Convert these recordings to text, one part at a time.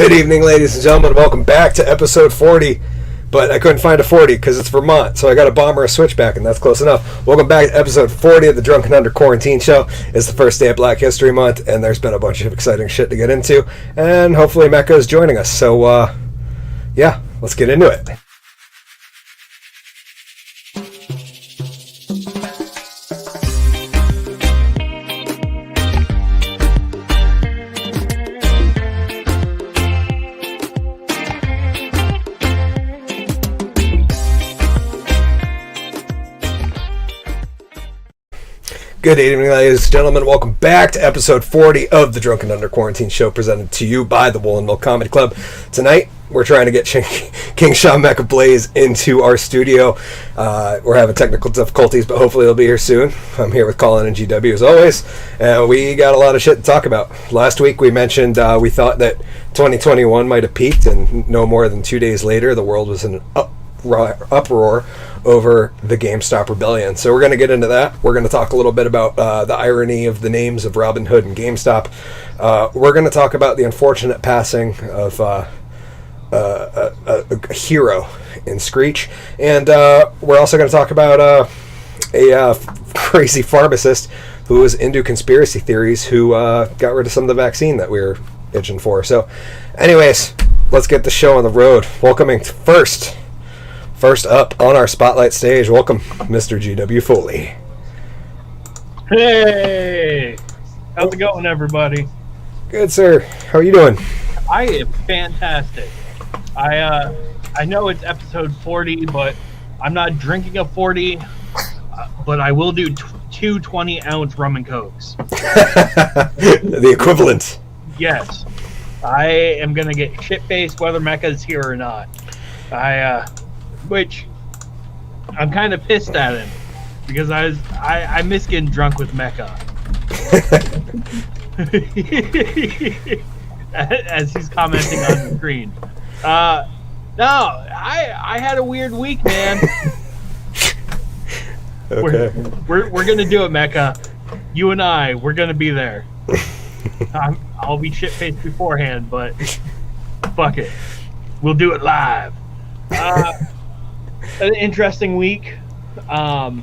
Good evening, ladies and gentlemen. Welcome back to episode 40. But I couldn't find a 40 because it's Vermont, so I got a bomber, a switchback, and that's close enough. Welcome back to episode 40 of the Drunken Under Quarantine Show. It's the first day of Black History Month, and there's been a bunch of exciting shit to get into. And hopefully Mecca is joining us. So, yeah, let's get into it. Good evening, ladies and gentlemen. Welcome back to episode 40 of the Drunken Under Quarantine Show, presented to you by the Woolen Mill Comedy Club. Tonight, we're trying to get King Sha-Mecca Blaze into our studio. We're having technical difficulties, but hopefully he'll be here soon. I'm here with Collen and GW as always, and we got a lot of shit to talk about. Last week, we mentioned we thought that 2021 might have peaked, and no more than 2 days later, the world was in an uproar over the GameStop rebellion. So we're going to get into that. We're going to talk a little bit about the irony of the names of Robin Hood and GameStop. We're going to talk about the unfortunate passing of a hero in Screech. And we're also going to talk about a crazy pharmacist who was into conspiracy theories who got rid of some of the vaccine that we were itching for. So anyways, let's get the show on the road. Welcoming First up on our spotlight stage, welcome Mr. GW Foley. Hey! How's it going, everybody? Good, sir. How are you doing? I am fantastic. I know it's episode 40, but I'm not drinking a 40, but I will do two 20-ounce rum and cokes. The equivalent. Yes. I am going to get shit-faced whether Mecca is here or not. Which I'm kind of pissed at him because I miss getting drunk with Mecca. As he's commenting on the screen. No, I had a weird week, man. Okay. We're gonna do it, Mecca. You and I, we're gonna be there. I'll be shit-faced beforehand, but fuck it, we'll do it live. An interesting week, and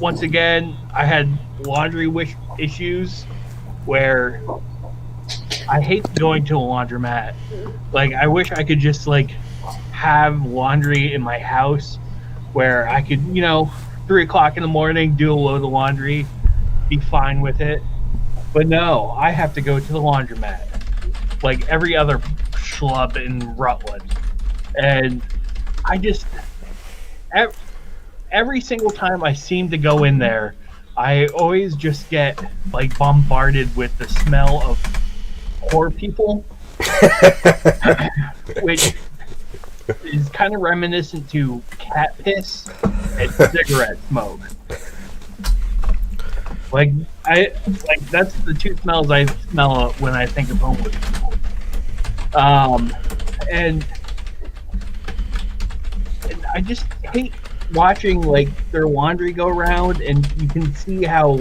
once again I had laundry issues where I hate going to a laundromat. Like, I wish I could just have laundry in my house where I could, 3 o'clock in the morning do a load of laundry, be fine with it. But no, I have to go to the laundromat like every other schlub in Rutland. And I just, every single time I seem to go in there, I always just get bombarded with the smell of poor people, which is kind of reminiscent to cat piss and cigarette smoke. That's the two smells I smell when I think of homeless people. And I just hate watching their laundry go around, and you can see how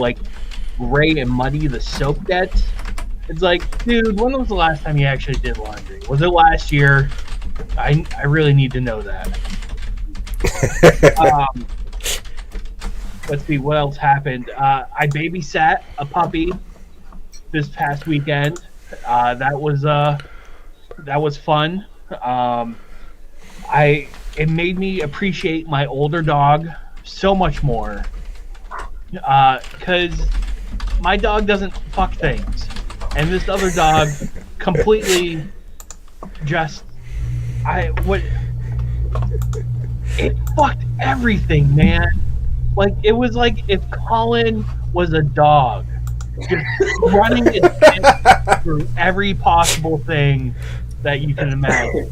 gray and muddy the soap gets. It's dude, when was the last time you actually did laundry? Was it last year? I really need to know that. Let's see what else happened. I babysat a puppy this past weekend. That was fun. It made me appreciate my older dog so much more, because my dog doesn't fuck things, and this other dog completely it fucked everything, man. It was like if Collen was a dog, just running its dick through every possible thing that you can imagine.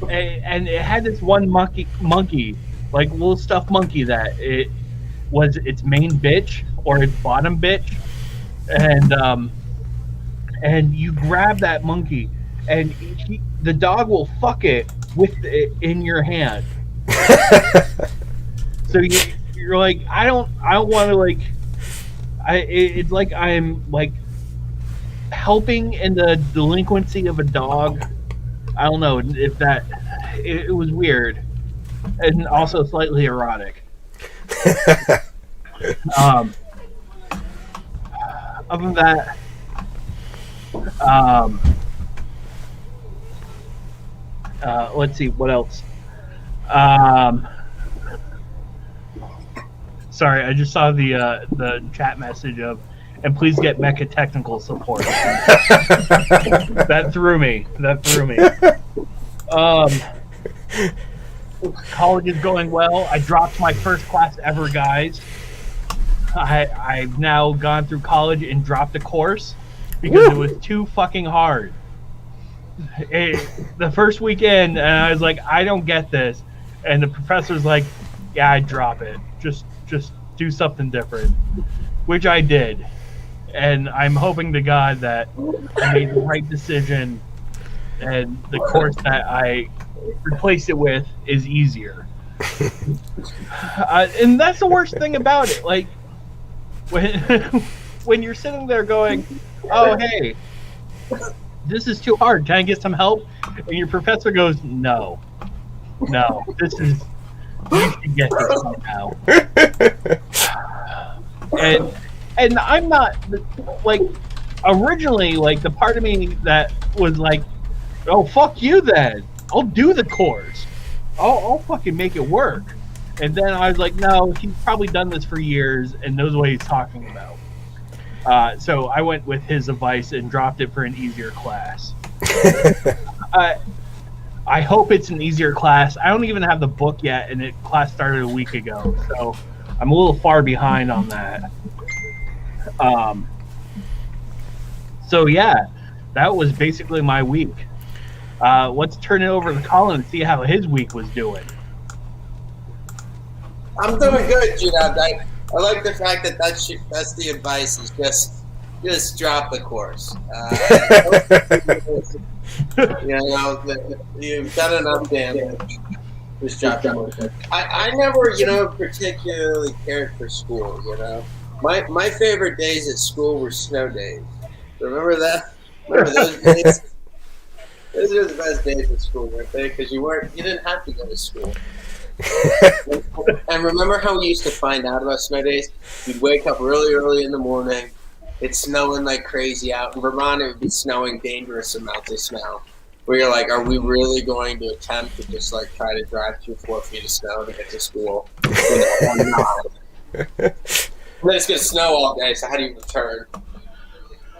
And it had this one monkey, little stuffed monkey that it was its main bitch or its bottom bitch, and you grab that monkey, and the dog will fuck it with it in your hand. So you're like, I don't want to it's like I'm helping in the delinquency of a dog. I don't know if that. It was weird, and also slightly erotic. Other than that, let's see what else. Sorry, I just saw the chat message of, and please get Mecca technical support. That threw me. College is going well. I dropped my first class ever, guys. I've now gone through college and dropped a course because it was too fucking hard. The first weekend, and I was like, I don't get this. And the professor's like, yeah, I'd drop it. Just do something different. Which I did. And I'm hoping to God that I made the right decision and the course that I replaced it with is easier. And that's the worst thing about it. Like, when you're sitting there going, oh, hey, this is too hard. Can I get some help? And your professor goes, no, this is, you should get this somehow. And I'm not, like, originally, like, the part of me that was like, oh, fuck you then. I'll do the course. I'll fucking make it work. And then I was like, no, he's probably done this for years and knows what he's talking about. So I went with his advice and dropped it for an easier class. I hope it's an easier class. I don't even have the book yet, and class started a week ago. So I'm a little far behind on that. So yeah, that was basically my week. Let's turn it over to Colin and see how his week was doing. I'm doing good, I like the fact that that's the advice, is just drop the course. You've done enough damage. Just drop the course. I never, particularly cared for school. My favorite days at school were snow days. Remember that? Remember those days? Those were the best days at school, weren't they? Because you didn't have to go to school. And remember how we used to find out about snow days? We'd wake up really early in the morning. It's snowing like crazy out. In Vermont, it would be snowing dangerous amounts of snow. Where you're like, are we really going to attempt to just like try to drive through 4 feet of snow to get to school? I'm not. And then it's going to snow all day, so how do you return?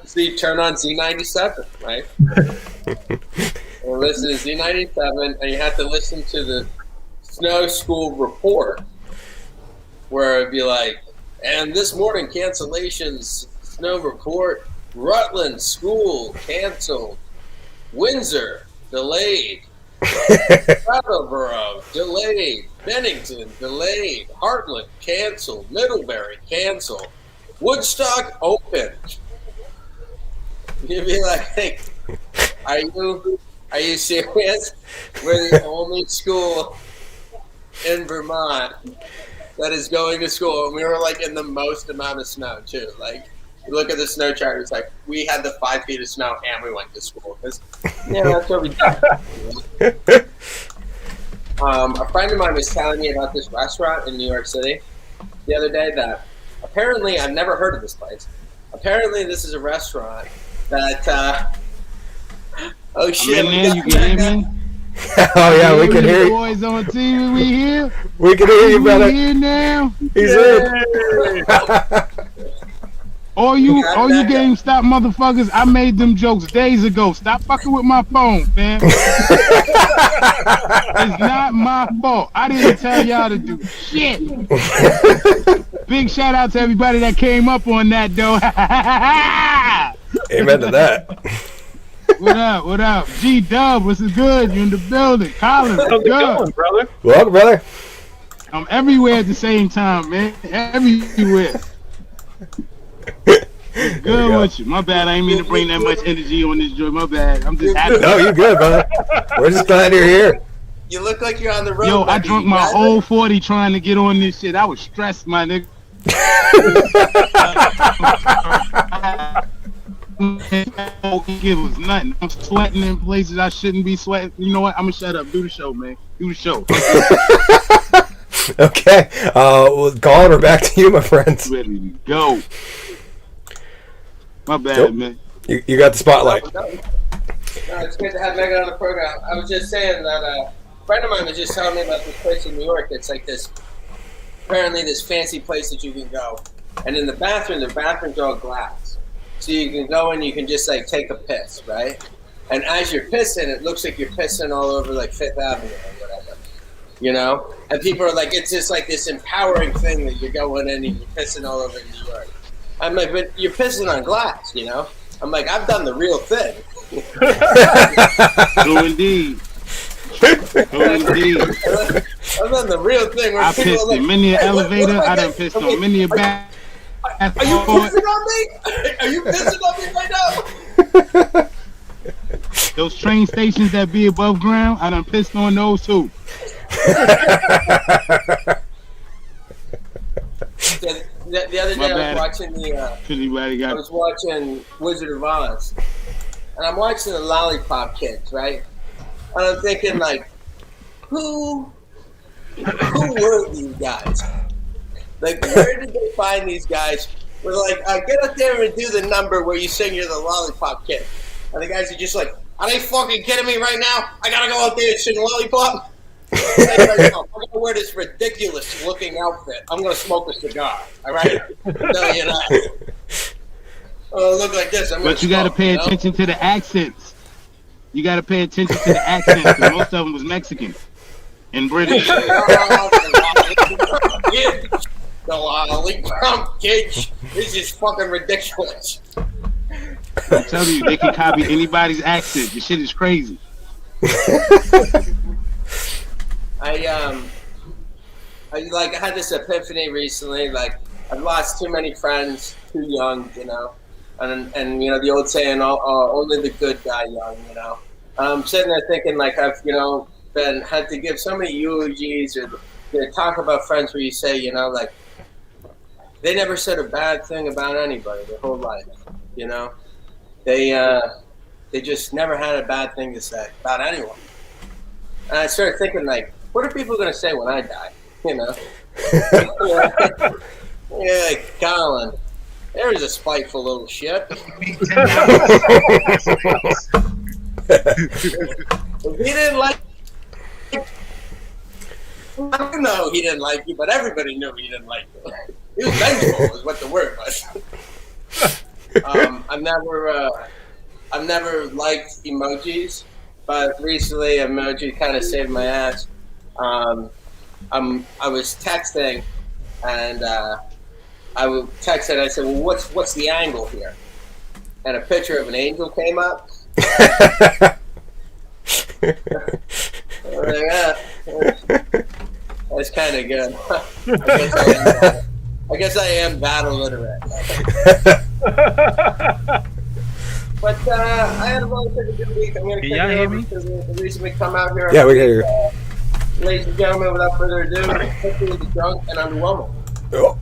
So you turn on Z97, right? And listen to Z97, and you have to listen to the snow school report, where it'd be like, and this morning cancellations, snow report, Rutland school canceled, Windsor delayed, Brattleboro delayed, Bennington delayed, Heartland canceled, Middlebury canceled, Woodstock open. You'd be like, hey, are you serious? We're the only school in Vermont that is going to school, and we were like in the most amount of snow too. Like, you look at the snow chart, it's like we had the 5 feet of snow and we went to school because that's what we did. A friend of mine was telling me about this restaurant in New York City the other day that apparently, I've never heard of this place. Apparently, this is a restaurant that oh shit! I'm in there, you can hear me? Oh yeah, we can hear you. Boys on TV, we here. We can hear you, brother. We here now. He's in. All you GameStop motherfuckers, I made them jokes days ago. Stop fucking with my phone, fam. It's not my fault. I didn't tell y'all to do shit. Big shout out to everybody that came up on that, though. Amen to that. What up? G-Dub, what's good? You in the building. Collen, what's How's it going, brother? Welcome, brother. I'm everywhere at the same time, man. Everywhere. Good with you. My bad. I ain't mean to bring that much energy on this joint. My bad. I'm just happy. No, you good, brother. We're just glad you're here. You look like you're on the road. Yo, I drunk my whole 40 trying to get on this shit. I was stressed, my nigga. It was nothing. I'm sweating in places I shouldn't be sweating. You know what? I'm gonna shut up. Do the show, man. Do the show. Okay. Well, Collen, we're back to you, my friends. Ready to go. My bad, Nope. man. You got the spotlight. No, it's good to have Megan on the program. I was just saying that a friend of mine was just telling me about this place in New York. It's like apparently this fancy place that you can go. And in the bathrooms are all glass. So you can go and you can just like take a piss, right? And as you're pissing, it looks like you're pissing all over like Fifth Avenue or whatever, you know? And people are like, it's just like this empowering thing that you're going in and you're pissing all over New York. I'm like, but you're pissing on glass, you know? I'm like, I've done the real thing. True indeed. True indeed. I've done the real thing. Where I people pissed are like, in many an "Hey, elevator. what am I done getting?" pissed Okay, on many a bath. Are you pissing on me? Are you pissing on me right now? Those train stations that be above ground, I done pissed on those too. The other day I was watching Wizard of Oz, and I'm watching the Lollipop Kids, right? And I'm thinking like, who were these guys? Like, where did they find these guys? We're like, get up there and do the number where you sing you're the Lollipop Kid. And the guys are just like, are they fucking kidding me right now? I gotta go out there and sing Lollipop? I'm gonna wear this ridiculous looking outfit. I'm gonna smoke a cigar, all right? No, you're not. Oh, look like this. But you gotta pay attention to the accents. You gotta pay attention to the accents, because most of them was Mexican and British. The Lollipop Kids. This is fucking ridiculous. I'm telling you, they can copy anybody's accent. This shit is crazy. I had this epiphany recently. Like, I've lost too many friends too young, you know, and you know the old saying, only the good die young, you know. I'm sitting there thinking like I've had to give so many eulogies or talk about friends where you say, you know, like they never said a bad thing about anybody their whole life, you know. They just never had a bad thing to say about anyone. And I started thinking like, what are people going to say when I die? You know? Yeah, like, Collen, there's a spiteful little shit. If he didn't like I don't know he didn't like you, but everybody knew he didn't like you. He was vengeful is what the word was. I've never liked emojis, but recently emoji kind of saved my ass. I was texting, and I would text and I said, "Well, what's the angle here?" And a picture of an angel came up. That's kind of good. I guess I am that illiterate. But I had a relatively good week. I'm going to y'all hear me? The reason we come out here. Yeah, we can hear you. Ladies and gentlemen, without further ado, Hickory the Drunk and Underwhelming. Oh,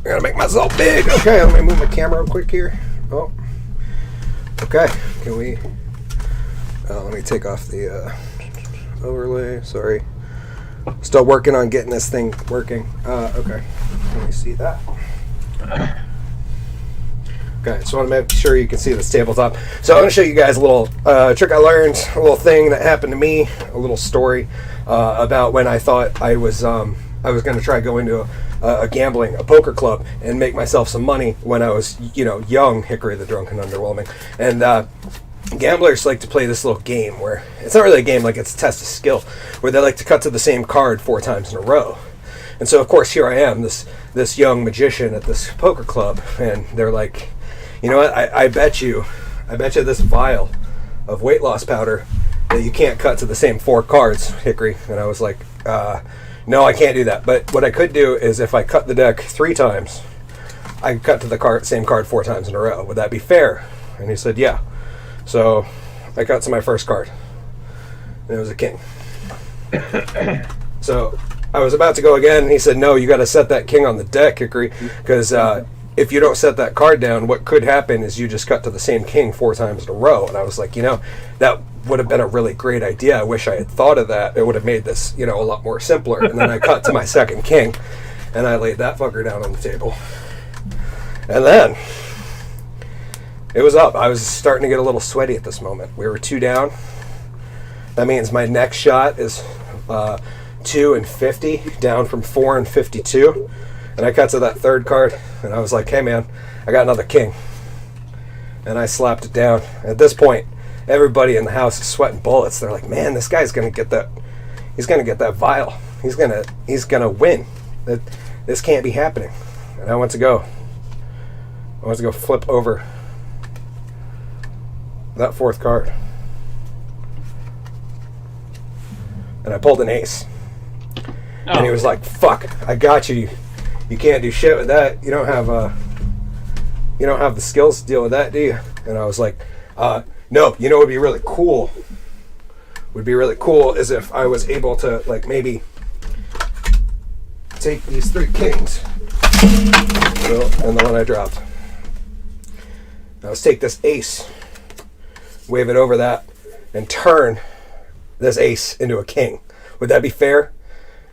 I gotta make myself big. Okay, let me move my camera real quick here. Oh, okay. Can we? Let me take off the overlay. Sorry, still working on getting this thing working. Okay, let me see that. Okay, so I want to make sure you can see this tabletop. So I'm going to show you guys a little trick I learned, a little thing that happened to me, a little story about when I thought I was going to try going to a poker club and make myself some money when I was, young, Hickory the Drunk and Underwhelming. And gamblers like to play this little game where it's not really a game, like it's a test of skill, where they like to cut to the same card 4 times in a row. And so, of course, here I am, this young magician at this poker club, and they're like, you know what, I bet you this vial of weight loss powder that you can't cut to the same 4 cards, Hickory. And I was like, no, I can't do that. But what I could do is if I cut the deck 3 times, I could cut to the same card 4 times in a row. Would that be fair? And he said, yeah. So I cut to my first card, and it was a king. So I was about to go again, and he said, no, you got to set that king on the deck, Hickory, because if you don't set that card down, what could happen is you just cut to the same king 4 times in a row. And I was like, that would have been a really great idea. I wish I had thought of that. It would have made this, a lot more simpler. And then I cut to my second king, and I laid that fucker down on the table. And then it was up. I was starting to get a little sweaty at this moment. We were 2 down. That means my next shot is 2 and 50, down from 4 and 52. And I cut to that third card, and I was like, hey man, I got another king. And I slapped it down. At this point, everybody in the house is sweating bullets. They're like, man, this guy's gonna get that. He's gonna get that vial. He's gonna win. This can't be happening. And I went to go flip over that fourth card. And I pulled an ace. And he was like, fuck, I got you. You can't do shit with that. You don't have the skills to deal with that, do you? And I was like, no. What would be really cool is if I was able to, like, maybe take these 3 kings. And the one I dropped. Now let's take this ace, wave it over that, and turn this ace into a king. Would that be fair?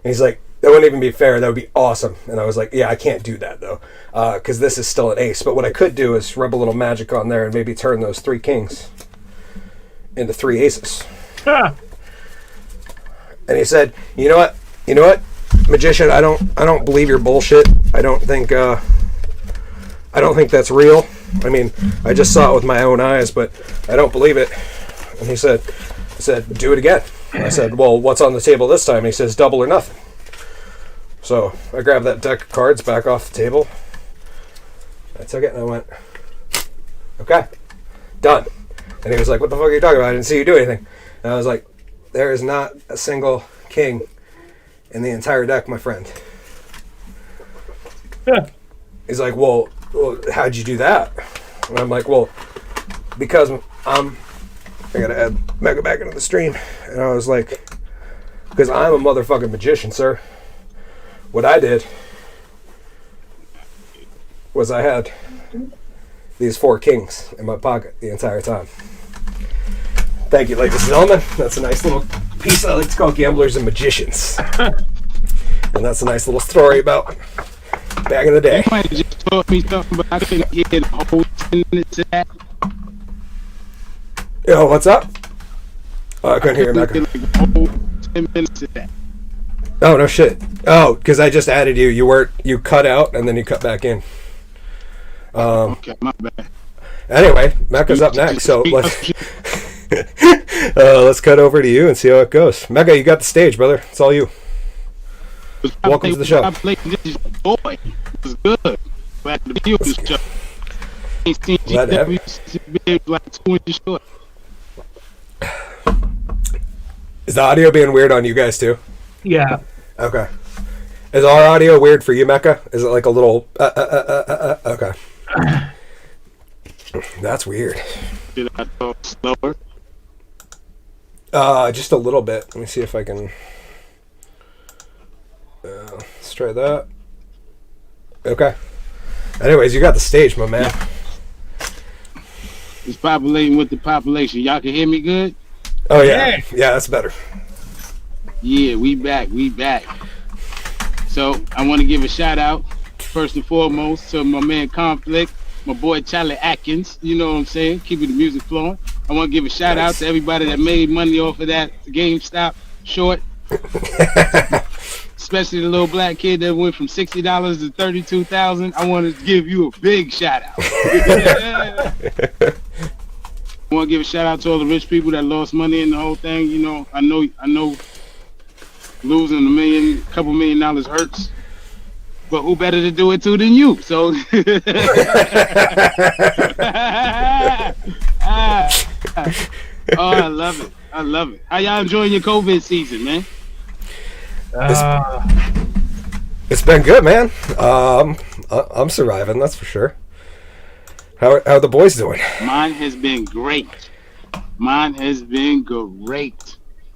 And he's like, that wouldn't even be fair. That would be awesome. And I was like, yeah, I can't do that though, because this is still an ace. But what I could do is rub a little magic on there and maybe turn those 3 kings into 3 aces. And he said, you know what, magician, I don't believe your bullshit. I don't think that's real. I mean, I just saw it with my own eyes, but I don't believe it. And he said, do it again. I said, well, what's on the table this time? And he says, double or nothing. So I grabbed that deck of cards back off the table. I took it and I went, okay, done. And he was like, what the fuck are you talking about? I didn't see you do anything. And I was like, there is not a single king in the entire deck, my friend. Yeah. He's like, well, how'd you do that? And I'm like, well, because I gotta add Mecca back into the stream. And I was like, because I'm a motherfucking magician, sir. What I did was I had these 4 kings in my pocket the entire time. Thank you, ladies and gentlemen. That's a nice little piece I like to call Gamblers and Magicians. And that's a nice little story about back in the day. You might have just told me something, but I couldn't get the whole 10 minutes of that. Yo, what's up? Oh, I couldn't hear you, Mecca. Like the whole 10 minutes of that. Oh, no shit. Oh, because I just added you. You cut out and then you cut back in. Okay, my bad. Anyway, Mecca's up next, so let's cut over to you and see how it goes. Mecca, you got the stage, brother. It's all you. Welcome to the show. Boy, it was good. Glad to be on the show. Glad to have you. Like 2 inches short. Is the audio being weird on you guys too? Yeah. Okay. Is our audio weird for you, Mecca? Is it like a little okay. That's weird. Did I talk slower? Just a little bit. Let me see if I can. Let's try that. Okay. Anyways, you got the stage, my man. It's populating with the population. Y'all can hear me good? Oh yeah, yeah, that's better. Yeah, we back. So I want to give a shout out first and foremost to my man Conflict, my boy Charlie Atkins. You know what I'm saying? Keeping the music flowing. I want to give a shout out to everybody that made money off of that GameStop short. Especially the little black kid that went from $60 to $32,000. I want to give you a big shout out. I want to give a shout out to all the rich people that lost money in the whole thing. You know, I know losing a couple $1 million hurts, but who better to do it to than you? So, oh, I love it. How y'all enjoying your COVID season, man? It's been good, man. I'm surviving, that's for sure. How are the boys doing? Mine has been great.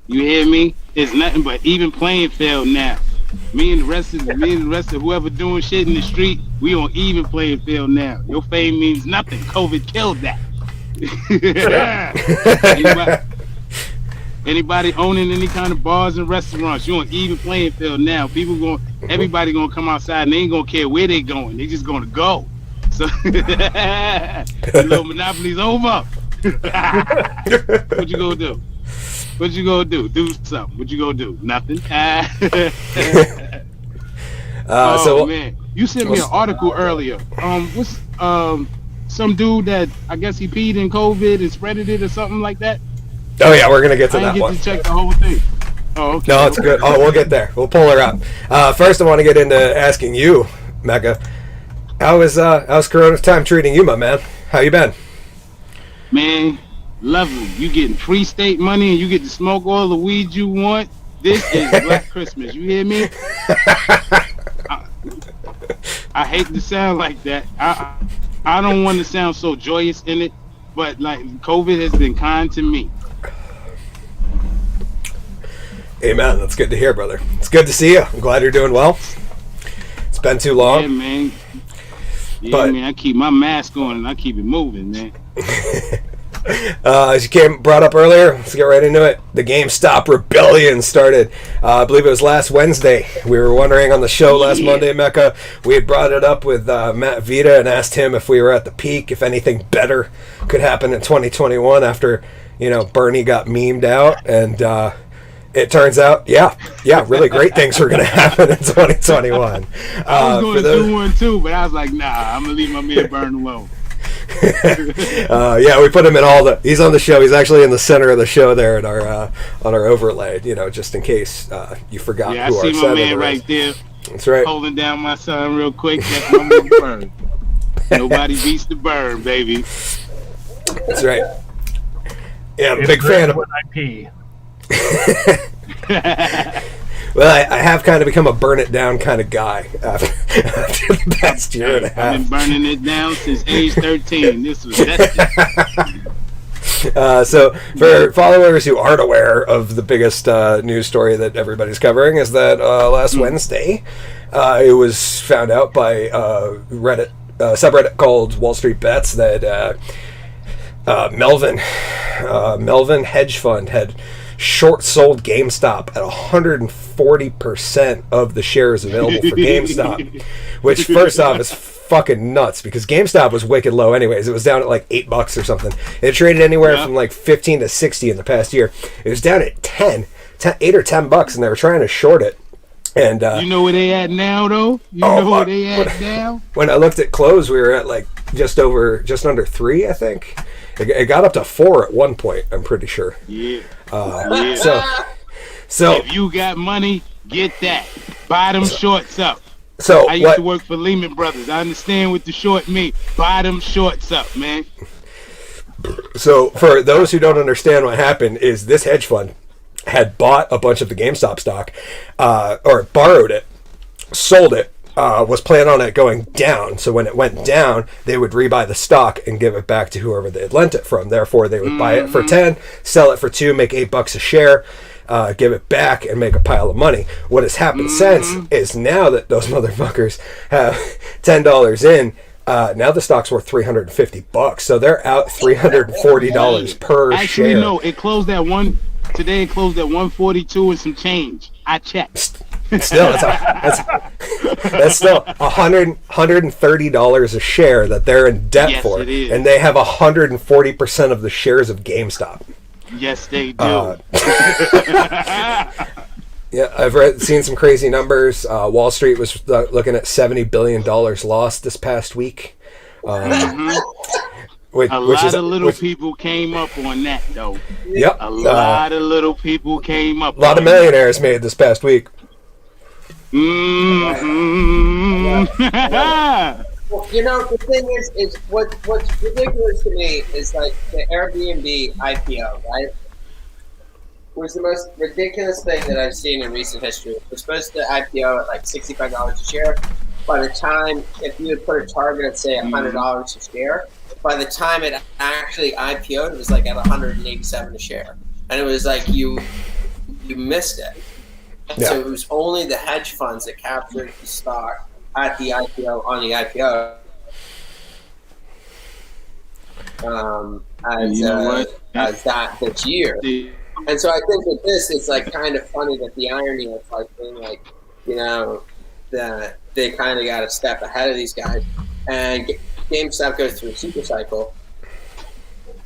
You hear me? It's nothing but even playing field now. Me and the rest of whoever doing shit in the street, we on even playing field now. Your fame means nothing. COVID killed that. Anybody owning any kind of bars and restaurants, you on even playing field now. Everybody gonna come outside and they ain't gonna care where they going. They just gonna go. So the little monopoly's over. What you gonna do? What you gonna do? Do something. What you gonna do? Nothing. Man, you sent me an article earlier. What's some dude that I guess he peed in COVID and spreaded it or something like that? Oh yeah, we're gonna get to I that didn't one. get to check the whole thing. Oh, okay. No, it's good. Oh, we'll get there. We'll pull her up. First, I want to get into asking you, Mecca. How's Corona time treating you, my man? How you been? Man, lovely. You getting free state money and you get to smoke all the weed you want. This is Black Christmas. You hear me? I hate to sound like that. I don't want to sound so joyous in it, but like COVID has been kind to me. Amen. That's good to hear, brother. It's good to see you. I'm glad you're doing well. It's been too long. Yeah, man. Yeah, But- man. I keep my mask on and I keep it moving, man. As you brought up earlier, let's get right into it. The GameStop rebellion started. I believe it was last Wednesday. We were wondering on the show last Monday, Mecca. We had brought it up with Matt Vita and asked him if we were at the peak, if anything better could happen in 2021 after, Bernie got memed out. And it turns out, yeah, really great things were going to happen in 2021. I was going to do one too, but I was like, nah, I'm going to leave my man Burn alone. We put him in he's on the show. He's actually in the center of the show there on our overlay, just in case you forgot Yeah, who I our see my senator man right is. there. That's right. Holding down my son real quick. That's my man Burn. Nobody beats the Burn, baby. That's right. Yeah, I'm a It's big fan of. when I pee. Well, I have kind of become a burn it down kind of guy after the past year and a I've half. been burning it down since age 13. This was destined. So, for followers who aren't aware of the biggest news story that everybody's covering, is that last Wednesday, it was found out by Reddit subreddit called Wall Street Bets that Melvin Hedge Fund had short sold GameStop at 140% of the shares available for GameStop, which first off is fucking nuts because GameStop was wicked low anyways. It was down at like $8 or something. It traded anywhere from like 15 to 60 in the past year. It was down at 8 or $10, and they were trying to short it. And you know where they at now, though? You know where they at now? When I looked at close, we were at like just under 3, I think. It got up to 4 at one point, I'm pretty sure. Yeah. So if you got money, get that. Buy them shorts up. So I used to work for Lehman Brothers. I understand what the short mean. Buy them shorts up, man. So for those who don't understand what happened is this hedge fund had bought a bunch of the GameStop stock, or borrowed it, sold it, was planning on it going down. So when it went down, they would rebuy the stock and give it back to whoever they had lent it from. Therefore, they would buy it for 10, sell it for 2, make $8 a share, give it back, and make a pile of money. What has happened since is now that those motherfuckers have $10 in, now the stock's worth $350. So they're out $340 per share. Actually, no, it closed at today it closed at 142 and some change. I checked. Still, that's still $130 a share that they're in debt for, it is. and they have 140% of the shares of GameStop. Yes, they do. Yeah, I've seen some crazy numbers. Wall Street was looking at $70 billion lost this past week. A lot of little people came up on that, though. Yep. A lot of little people came up. A lot of millionaires made this past week. Well, the thing is what's ridiculous to me is like the Airbnb IPO, right? Was the most ridiculous thing that I've seen in recent history. It was supposed to IPO at like $65 a share. By the time, if you had put a target at say $100 a share, by the time it actually IPO'd, it was like at $187 a share, and it was like you missed it. And so it was only the hedge funds that captured the stock at the IPO on the IPO. As that this year. And so I think with this, it's like kind of funny that the irony of like being like, you know, that they kind of got a step ahead of these guys. And GameStop goes through a super cycle.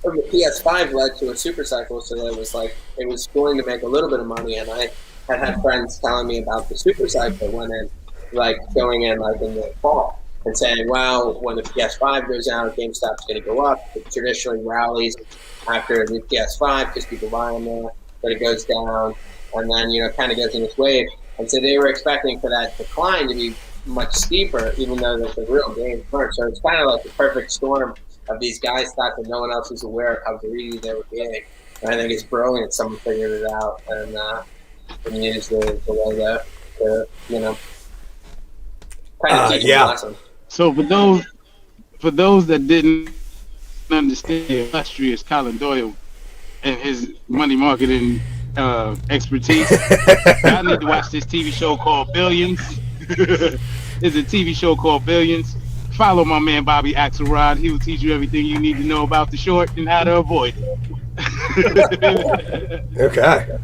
From the PS5 led to a super cycle, so that it was like it was going to make a little bit of money. And I had friends telling me about the super cycle when it like going in like in the fall and saying, well, when the PS5 goes out, GameStop's going to go up. It traditionally rallies after the PS5 because people buy them there, but it goes down and then, you know, kind of goes in this wave. And so they were expecting for that decline to be much steeper, even though the real gains weren't. So it's kind of like the perfect storm of these guys thought that no one else was aware of how greedy they were getting. And I think it's brilliant someone figured it out and used the logo to, you know, kind of teach them a lesson. So for those that didn't understand the illustrious Collen Doyle and his money marketing expertise, y'all need to watch this TV show called Billions. It's a TV show called Billions. Follow my man Bobby Axelrod. He will teach you everything you need to know about the short and how to avoid it. Okay.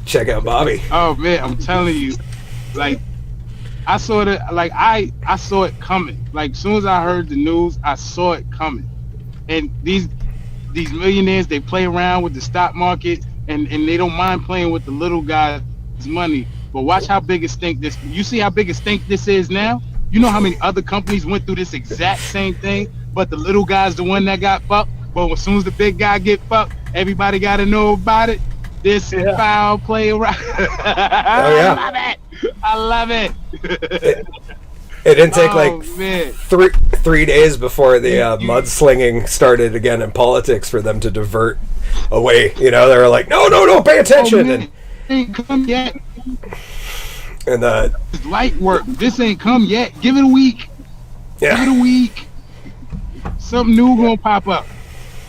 Check out Bobby. Oh man, I'm telling you, like I saw it coming. Like as soon as I heard the news, I saw it coming. And these millionaires, they play around with the stock market and they don't mind playing with the little guys' money. But watch how big a stink this. You see how big a stink this is now? You know how many other companies went through this exact same thing, but the little guy's the one that got fucked. But as soon as the big guy get fucked, everybody got to know about it. This foul play around. I love it. It didn't take three days before the mudslinging started again in politics for them to divert away. You know, they were like, no, pay attention. And ain't come yet. And it's light work. This ain't come yet. Give it a week. Yeah. Give it a week. Something new gonna pop up.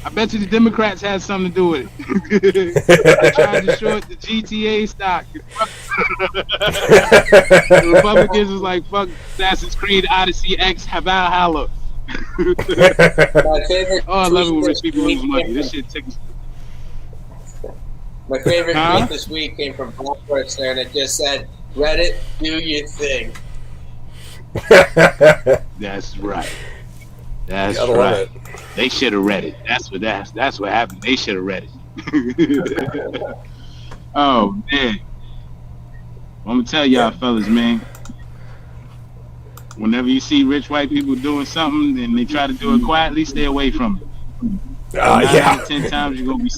I bet you the Democrats had something to do with it. They tried to short the GTA stock. The Republicans was like, fuck Assassin's Creed, Odyssey X, Valhalla. I love it when rich people lose money. This shit takes. My favorite tweet this week came from Bob Person, and it just said, Reddit, do your thing. That's right. That's right. They should have read it. That's what happened. They should have read it. Oh man. I'm gonna tell y'all fellas, man. Whenever you see rich white people doing something and they try to do it quietly, stay away from it. 9 out of 10 times you're gonna be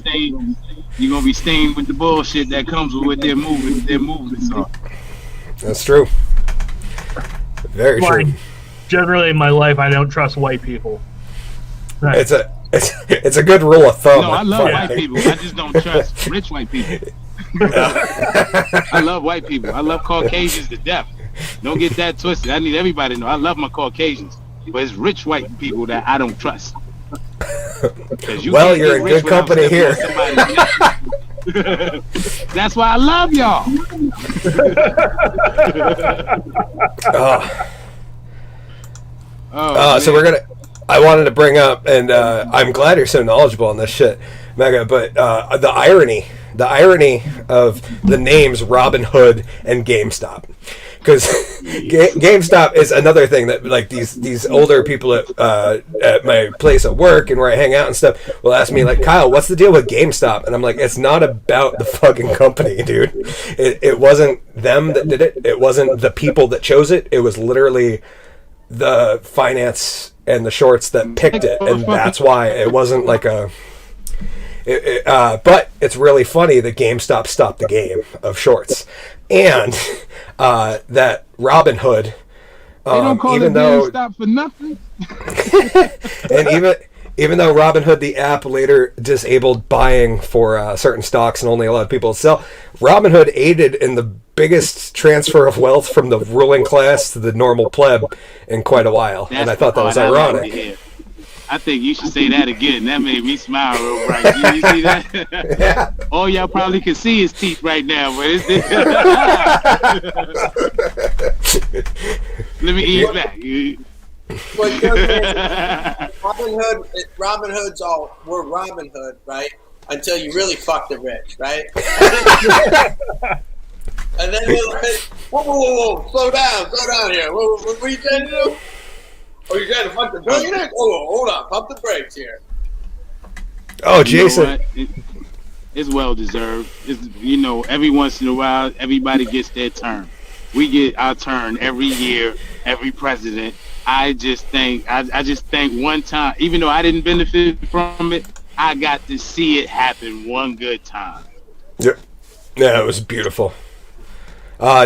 stained with the bullshit that comes with what their movements are. That's true. Very true. Generally in my life, I don't trust white people. Right. It's a good rule of thumb. No, I love white people. I just don't trust rich white people. I love white people. I love Caucasians to death. Don't get that twisted. I need everybody to know I love my Caucasians, but it's rich white people that I don't trust. Well, you're in good company here. That's why I love y'all. So I wanted to bring up, and I'm glad you're so knowledgeable on this shit, Mega, but the irony of the names Robin Hood and GameStop. Because GameStop is another thing that, like, these older people at my place at work and where I hang out and stuff will ask me, like, Kyle, what's the deal with GameStop? And I'm like, it's not about the fucking company, dude. It wasn't them that did it. It wasn't the people that chose it. It was literally the finance and the shorts that picked it, and that's why it wasn't like a. But it's really funny that GameStop stopped the game of shorts, and that Robin Hood. They don't call even it though GameStop for nothing. And even though Robin Hood, the app, later disabled buying for certain stocks and only allowed people to sell, Robin Hood aided in the biggest transfer of wealth from the ruling class to the normal pleb in quite a while. And I thought that was ironic. I think you should say that again. That made me smile real bright. You see that? Yeah. All y'all probably can see his teeth right now, but it's let me ease back. But Robin Hood's all, we're Robin Hood, right? Until you really fuck the rich, right? And then they're like, whoa, slow down here. What are you trying to do? Oh, you're trying to fuck the billionaire? Oh, hold on, pump the brakes here. Oh, Jason. It's well deserved. Every once in a while, everybody gets their turn. We get our turn every year, every president. I just think one time, even though I didn't benefit from it, I got to see it happen one good time. Yep. Yeah, it was beautiful.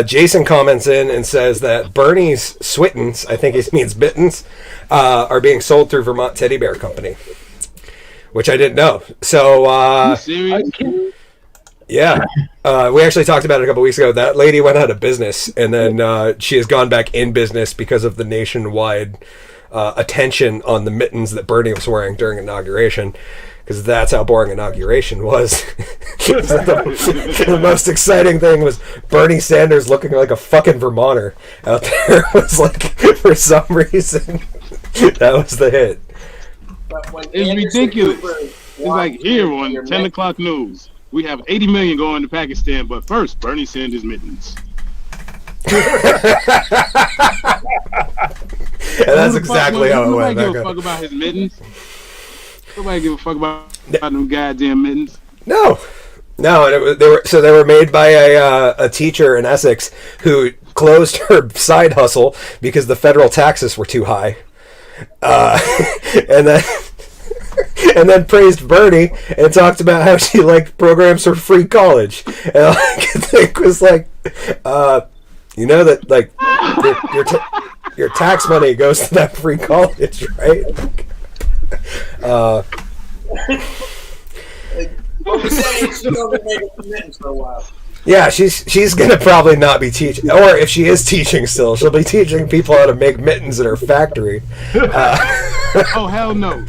Jason comments in and says that Bernie's Swittens, I think he means mittens, are being sold through Vermont Teddy Bear Company, which I didn't know. So, you serious? Yeah. We actually talked about it a couple weeks ago. That lady went out of business, and then she has gone back in business because of the nationwide attention on the mittens that Bernie was wearing during inauguration, because that's how boring inauguration was. The most exciting thing was Bernie Sanders looking like a fucking Vermonter out there. It was like, for some reason, that was the hit. It's ridiculous. It's like here on 10 o'clock news. We have 80 million going to Pakistan, but first, Bernie Sanders mittens. And that's exactly how it went. Nobody give a fuck about his mittens. Nobody give a fuck about them goddamn mittens. No, and they were made by a teacher in Essex who closed her side hustle because the federal taxes were too high, and then praised Bernie and talked about how she liked programs for free college. And all I could think was like, that like your tax money goes to that free college, right? Yeah, she's gonna probably not be teaching, or if she is teaching still, she'll be teaching people how to make mittens at her factory. Oh hell no!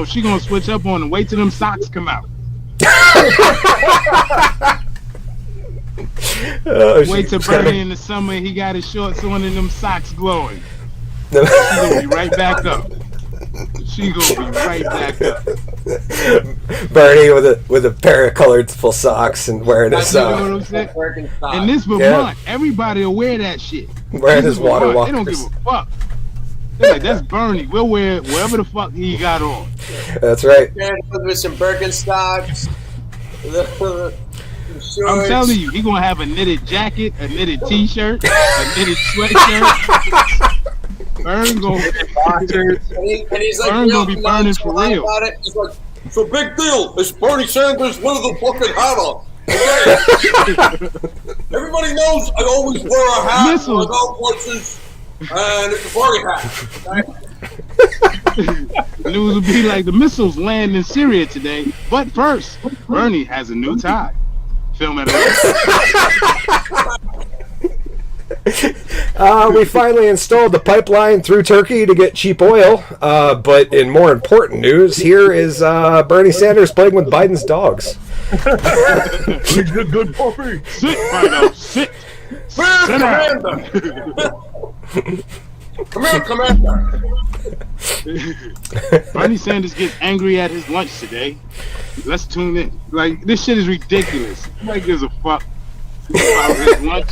She gonna switch up on and wait till them socks come out. Wait till Bernie in the summer, he got his shorts on and them socks glowing. She gonna be right back up. Bernie with a pair of colorful socks and wearing his you know what I'm saying? In this Vermont, everybody will wear that shit. Wearing his water walkers. They don't give a fuck. They're like, that's Bernie. We'll wear whatever the fuck he got on. That's right. With some Birkenstocks. I'm telling you, he gonna have a knitted jacket, a knitted t-shirt, a knitted sweatshirt. Vern gonna be burning for real. He's like, it's a big deal. It's Bernie Sanders with the fucking hat on. Okay. Everybody knows I always wear a hat when I go places, and it's a party hat. Okay? News would be like the missiles land in Syria today, but first, Bernie has a new tie. Film at we finally installed the pipeline through Turkey to get cheap oil. But in more important news, here is Bernie Sanders playing with Biden's dogs. He's a good puppy. Sit, Fido, sit. Sit down. Come here, Commander. Bernie Sanders gets angry at his lunch today. Let's tune in. Like, this shit is ridiculous. Nobody gives a fuck about his lunch,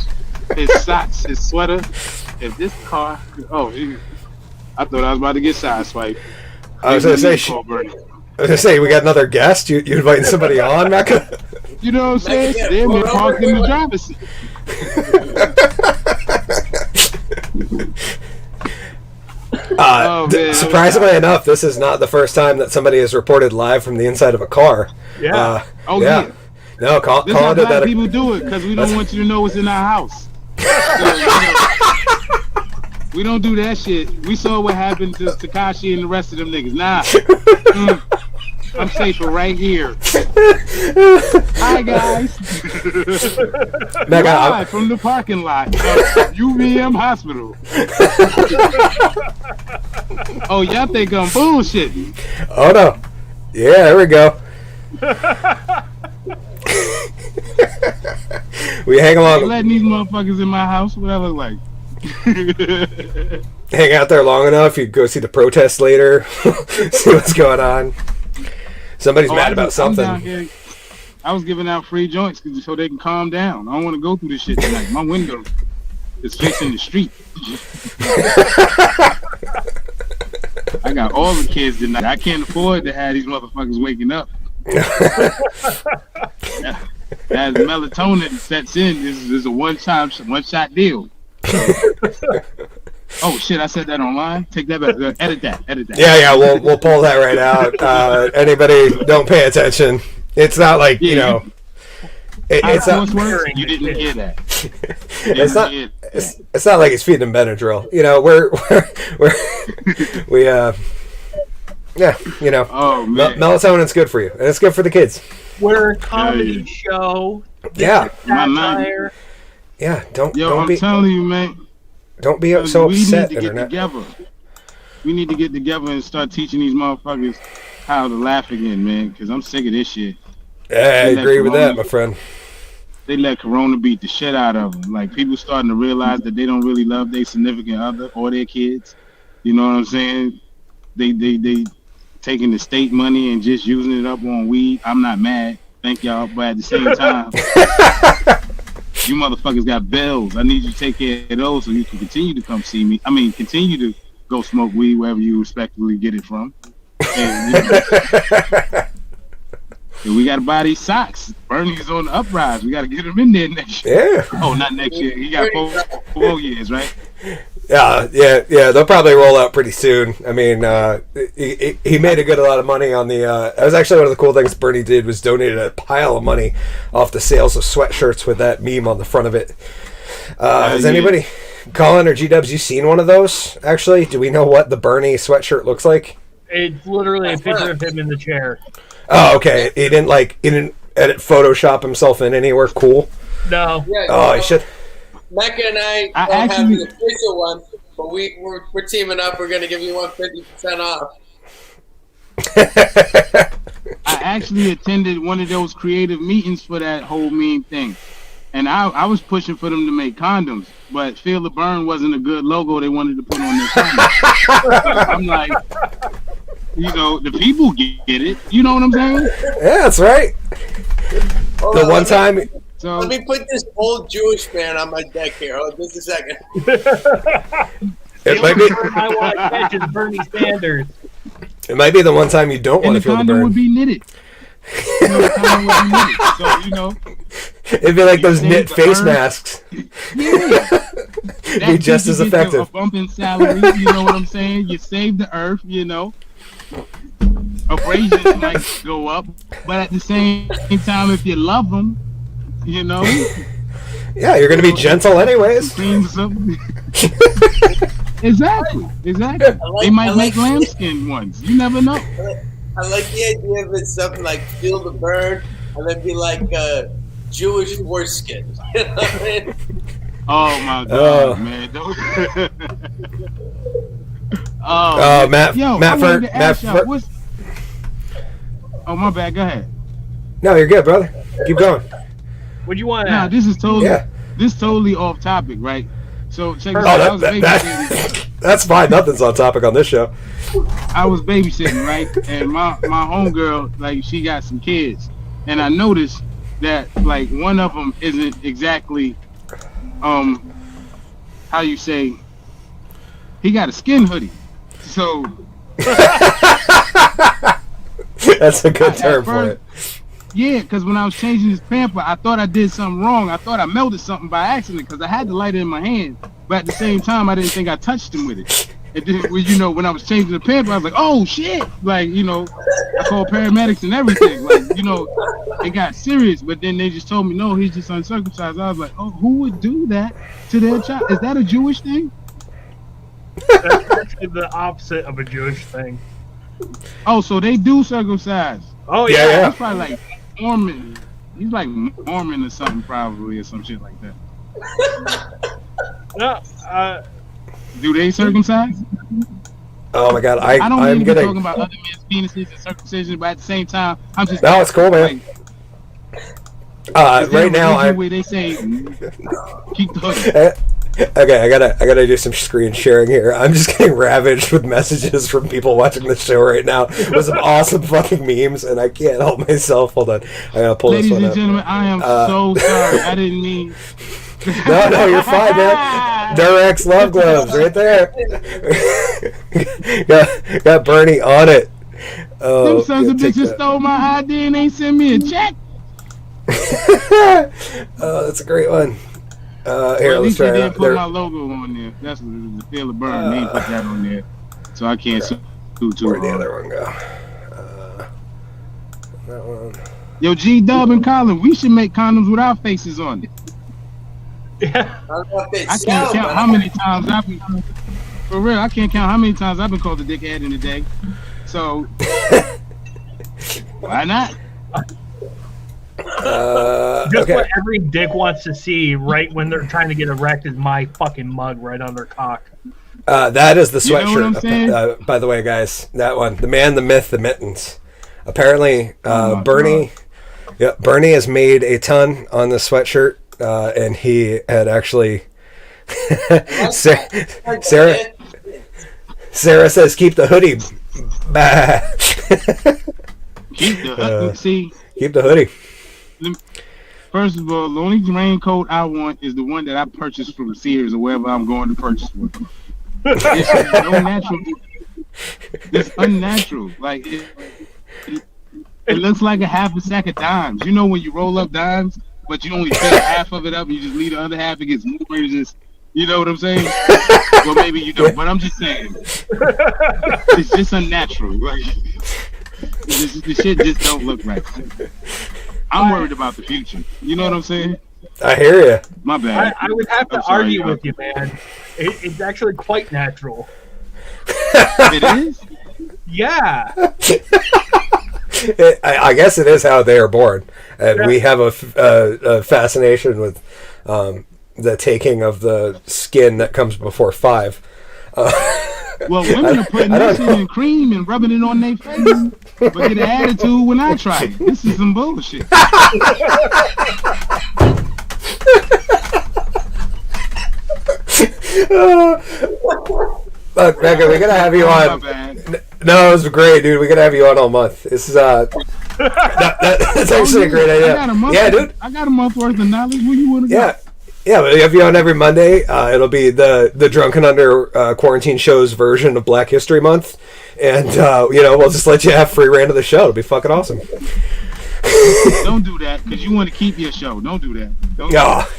his socks, his sweater, and this car. Oh, I thought I was about to get sideswiped. I was gonna say, we got another guest. You inviting somebody on, Mecca? You know what I'm saying? They're parked in the driver's seat. Surprisingly enough, this is not the first time that somebody has reported live from the inside of a car. Yeah. Yeah. No, This is how black people do it, because we don't want you to know what's in our house. We don't do that shit. We saw what happened to Tekashi and the rest of them niggas. Nah. I'm safer right here. Hi, guys. Live from the parking lot of UVM Hospital. Oh, y'all think I'm bullshitting? Oh no. Yeah, there we go. We hang You along, letting these motherfuckers in my house? What I look like? hang out there long enough. You go see the protest later, see what's going on. Somebody's mad about I'm something. down here. I was giving out free joints so they can calm down. I don't want to go through this shit tonight. My window is facing the street. I got all the kids tonight. I can't afford to have these motherfuckers waking up. As melatonin sets in, this is a one-shot deal. Oh shit! I said that online. Take that back. Edit that. Yeah, we'll pull that right out. Anybody, don't pay attention. It's not like it's not. You didn't hear that. It's not like he's feeding him Benadryl. Oh man. Melatonin's good for you, and it's good for the kids. We're a comedy show. Yeah. Satire. Yeah, I'm telling you, man. Don't be so upset, we need to Internet. get together. We need to get together and start teaching these motherfuckers how to laugh again, man, because I'm sick of this shit. Yeah, I agree with that, my friend. They let Corona beat the shit out of them. Like, people starting to realize that they don't really love their significant other or their kids. You know what I'm saying? They taking the state money and just using it up on weed. I'm not mad. Thank y'all. But at the same time, you motherfuckers got bills. I need you to take care of those so you can continue to come see me. I mean, continue to go smoke weed wherever you respectfully get it from. And, and we got to buy these socks. Bernie's on the uprise. We got to get him in there next year. Yeah. Oh, not next year. He got 4 years, right? Yeah. They'll probably roll out pretty soon. I mean, he made a lot of money on the. That was actually one of the cool things Bernie did was donated a pile of money off the sales of sweatshirts with that meme on the front of it. Has anybody, Collen or G-Dubs, you seen one of those? Actually, do we know what the Bernie sweatshirt looks like? It's literally a picture of him in the chair. Oh, okay. He didn't edit Photoshop himself in anywhere cool. No. Oh, he should. Mecca and I don't have the official one, but we're teaming up. We're going to give you 150% off. I actually attended one of those creative meetings for that whole meme thing. And I was pushing for them to make condoms, but Feel the Burn wasn't a good logo they wanted to put on their condoms. I'm like, the people get it. You know what I'm saying? Yeah, that's right. So let me put this old Jewish man on my deck here. Hold just a second. It might be. I want to catch is Bernie Sanders. It might be the one time you don't want to feel the burn. Would be knitted. So, it'd be like those knit face masks. Yeah. Be just as effective. A bump in salary, you know what I'm saying? You save the earth, Abrasions might go up, but at the same time, if you love them, Yeah, you're going to be gentle anyways. Exactly. They might make lambskin ones. You never know. I like the idea of it something like Feel the Burn and then be like Jewish foreskin. You know what I mean? Oh my God, man! Oh, my bad. Go ahead. No, you're good, brother. Keep going. What do you want? Nah, this is totally off topic, right? So check this out. I was babysitting. That's fine. Nothing's on topic on this show. I was babysitting, right? And my homegirl, like, she got some kids, and I noticed that like one of them isn't exactly, how you say, he got a skin hoodie, so. That's a good term for it. Yeah, because when I was changing his pamper, I thought I did something wrong. I thought I melted something by accident because I had the lighter in my hand. But at the same time, I didn't think I touched him with it. And then, when I was changing the pamper, I was like, oh, shit. Like, I called paramedics and everything. Like, it got serious. But then they just told me, no, he's just uncircumcised. I was like, oh, who would do that to their child? Is that a Jewish thing? That's actually the opposite of a Jewish thing. Oh, so they do circumcise. Oh, yeah. He's probably like Mormon. He's like Mormon or something, probably, or some shit like that. No, do they circumcise? Oh my god, I don't I'm mean to be getting. talking about other men's penises and circumcision, but at the same time, I'm just. No, it's cool, man. Right now, I'm. Where they say keep the hoodie. Okay, I gotta do some screen sharing here. I'm just getting ravaged with messages from people watching the show right now with some awesome fucking memes, and I can't help myself. Hold on, I gotta pull Ladies this one and up. gentlemen, I am so sorry. I didn't mean. No, you're fine, man. Durex love gloves right there. got Bernie on it. Them sons of bitches stole my ID and ain't sent me a check. Oh, that's a great one. Here, At let's least try they it. didn't put my logo on there. That's the feel of burn. They ain't put that on there, so I can't sue too Where'd the hard. other one go? That one. Yo, G-Dub and Collen, we should make condoms with our faces on it. Yeah. I don't know if they I sell, can't count but how many times I've been. For real, I can't count how many times I've been called a dickhead in a day. So why not? Just Okay. what every dick wants to see right when they're trying to get erect is my fucking mug right on their cock. That is the You know what I'm saying? sweatshirt. By the way, guys, that one, the man, the myth, the mittens. Apparently, Bernie, Bernie has made a ton on the sweatshirt, and he had actually. Sarah says, "Keep the hoodie." Keep the see. Keep the hoodie. First of all, the only raincoat I want is the one that I purchased from Sears or wherever I'm going to purchase one. It's no natural. It's unnatural. Like it looks like a half a sack of dimes. You know when you roll up dimes, but you only fill half of it up and you just leave the other half. It gets more. You just, you know what I'm saying? Well, maybe you don't, but I'm just saying. It's just unnatural. Like the shit just don't look right. I'm worried about the future. You know what I'm saying? I hear you. My bad. I would have to I'm sorry, argue y'all. with you, man. It's actually quite natural. It is? Yeah. I guess it is how they are born, and we have a fascination with the taking of the skin that comes before 5. Well, women are putting this shit in cream and rubbing it on their face, but get an attitude when I try it. This is some bullshit. Look, Becca, we gotta have you My on. bad. No, it was great, dude. We gotta have you on all month. This is that's actually a great idea. Yeah, dude. I got a month worth of knowledge. Where you want to Yeah. Yeah, but we have you on every Monday. It'll be the Drunken Under Quarantine Show's version of Black History Month. And, we'll just let you have free reign of the show. It'll be fucking awesome. go? Don't do that, because you want to keep your show. Don't do that. Don't do that.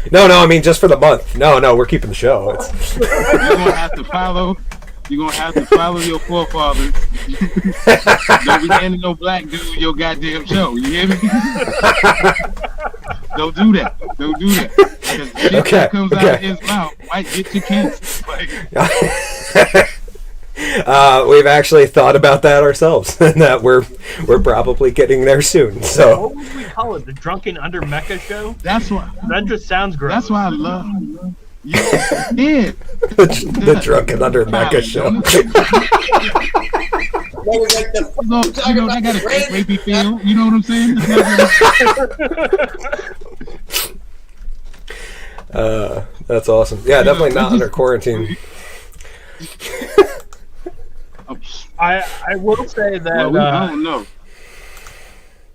No, I mean, just for the month. No, we're keeping the show. It's... You're going to have to follow. You're going to have to follow your forefathers. Don't be handing no black dude your goddamn show. You hear me? Don't do that. Don't do that. Because the shit that comes out of his mouth might get you cancer. Like, we've actually thought about that ourselves, and that we're probably getting there soon. So What would we call it? The Drunken Under Mecca show? that's why. That just sounds gross. That's why I love. Yeah. the Drunken Under Mecca show. that was like the You know, that got a fake rapey feel. You know what I'm saying? That's awesome. Yeah, definitely not under quarantine. I will say that Well, I don't know.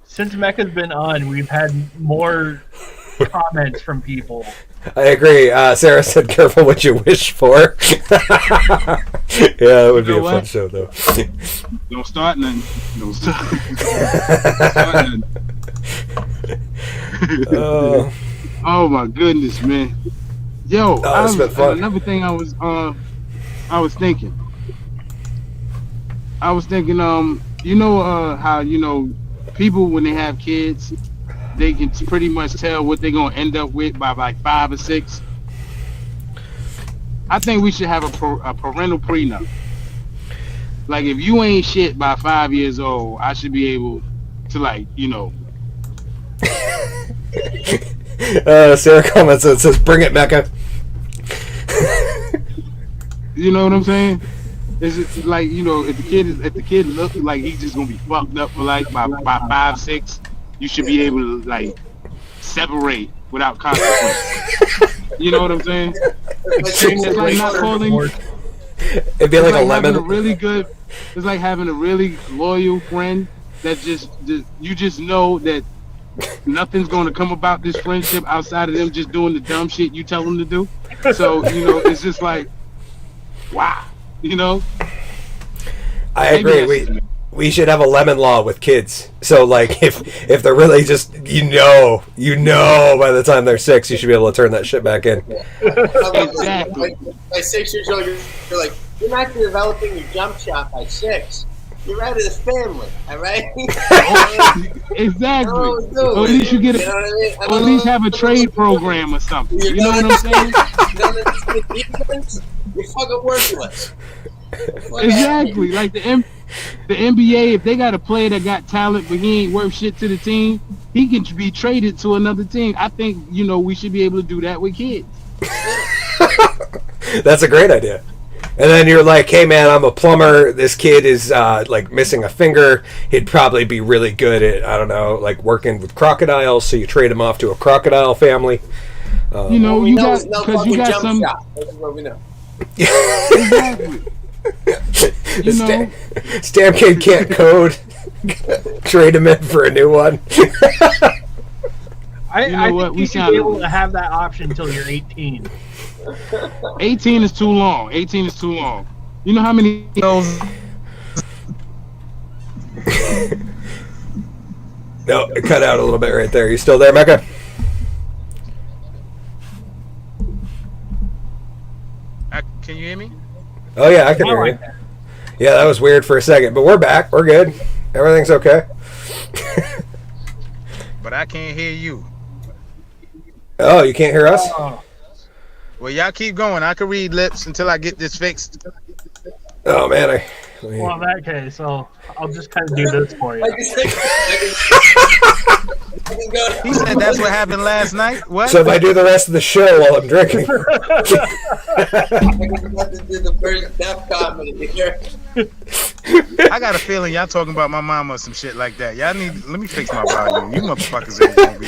since Mecca's been on, we've had more comments from people. I agree. Sarah said, "Careful what you wish for." Yeah, it would be a fun show, though. Don't start nothing. Don't start nothing. Oh my goodness, man. Yo, it's been fun. Another thing I was thinking. how people when they have kids, they can pretty much tell what they're gonna end up with by like 5 or 6. I think we should have a parental prenup. Like if you ain't shit by 5 years old, I should be able to Sarah comments and says, "Bring it, Mecca." You know what I'm saying? Is it like, if the kid looks like he's just gonna be fucked up for like by 5, 6, you should be able to like separate without consequence. You know what I'm saying? It's like not calling. It'd be like a lemon. It's like having a really loyal friend that just you just know that nothing's going to come about this friendship outside of them just doing the dumb shit you tell them to do. So it's just like, wow, I agree. We should have a lemon law with kids. So like if they're really just by the time they're 6, you should be able to turn that shit back in. Exactly. By 6 years old, you're like, you're not developing your jump shot by 6. You're out of the family, all right? Exactly. Or at least you get or at least have a trade program or something. You know what I'm saying? You're fucking worthless. Exactly. Like the NBA, if they got a player that got talent but he ain't worth shit to the team, he can be traded to another team. I think we should be able to do that with kids. That's a great idea. And then you're like, hey man, I'm a plumber. This kid is like missing a finger. He'd probably be really good at, I don't know, like working with crocodiles. So you trade him off to a crocodile family. You got some. Shot. That's what we know. Exactly. Stamp kid can't code. Trade him in for a new one. I think you should be able to have that option until you're 18. 18 is too long. 18 is too long. You know how many those? No, it cut out a little bit right there. You still there, Mecca? Can you hear me? Oh yeah, I can hear you. Yeah, that was weird for a second, but we're back. We're good. Everything's okay. But I can't hear you. Oh, you can't hear us? Well, y'all keep going. I can read lips until I get this fixed. Oh man, Well, in that case, I'll just kind of do this for you. He said that's what happened last night. What? So if I do the rest of the show while I'm drinking. The first deaf comedy here. I got a feeling y'all talking about my mama or some shit like that. Y'all let me fix my volume. You motherfuckers ain't gonna be.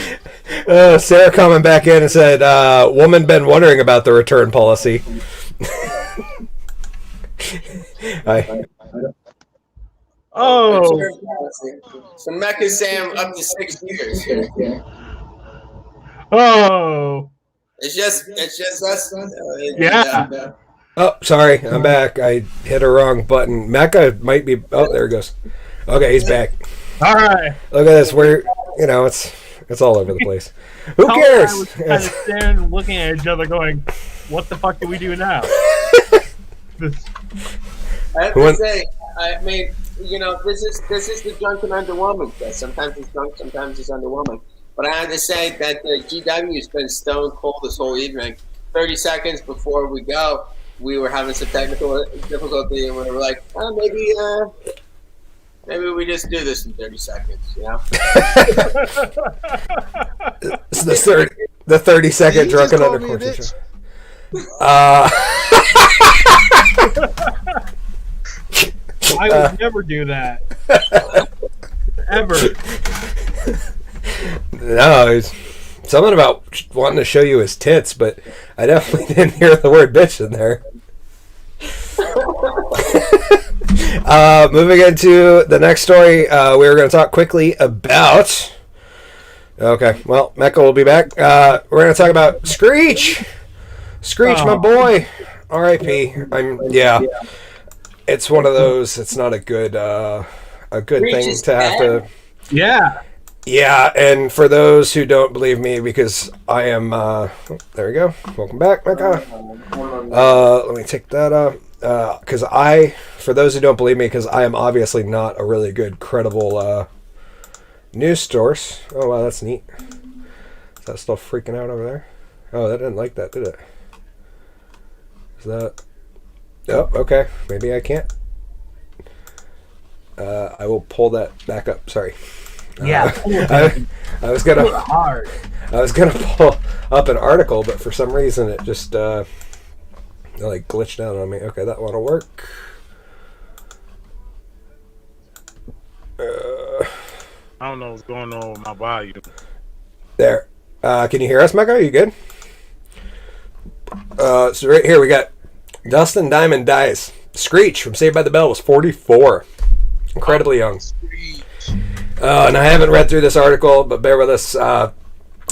Sarah coming back in and said, woman been wondering about the return policy. Oh. So Mecca's saying up to 6 years. Oh. It's just us. Yeah. Oh, sorry, I'm back. I hit a wrong button. Mecca might be. Oh, there he goes. Okay, he's back. All right. Look at this. We're, it's all over the place. Who cares? I was kind of standing, looking at each other, going, "What the fuck do we do now?" I have to say, I mean, this is the drunk and underwhelming test. Sometimes it's drunk, sometimes it's underwhelming. But I have to say that the GW has been stone cold this whole evening. 30 seconds before we go, we were having some technical difficulty, and we were like, maybe we just do this in 30 seconds, It's the 30-second drunken underquarter show. I would never do that. Ever. No, it's something about wanting to show you his tits, but I definitely didn't hear the word bitch in there. Moving into the next story, we were going to talk quickly about... Okay, well, Mecca will be back. We're going to talk about Screech! Screech, my boy! R.I.P. It's one of those, it's not a good thing to have to... Yeah. Yeah, and for those who don't believe me, because I am... there we go. Welcome back, Mecca. Let me take that up. For those who don't believe me, because I am obviously not a really good, credible news source. Oh, wow, that's neat. Is that still freaking out over there? Oh, that didn't like that, did it? Is that... Oh, okay. Maybe I can't. I will pull that back up. Sorry. Yeah. I was gonna pull up an article, but for some reason it just like glitched out on me. Okay, that one will work. I don't know what's going on with my volume. There. Can you hear us, Mecca? Are you good? So right here we got Dustin Diamond dies. Screech from Saved by the Bell was 44. Incredibly young. And I haven't read through this article, but bear with us.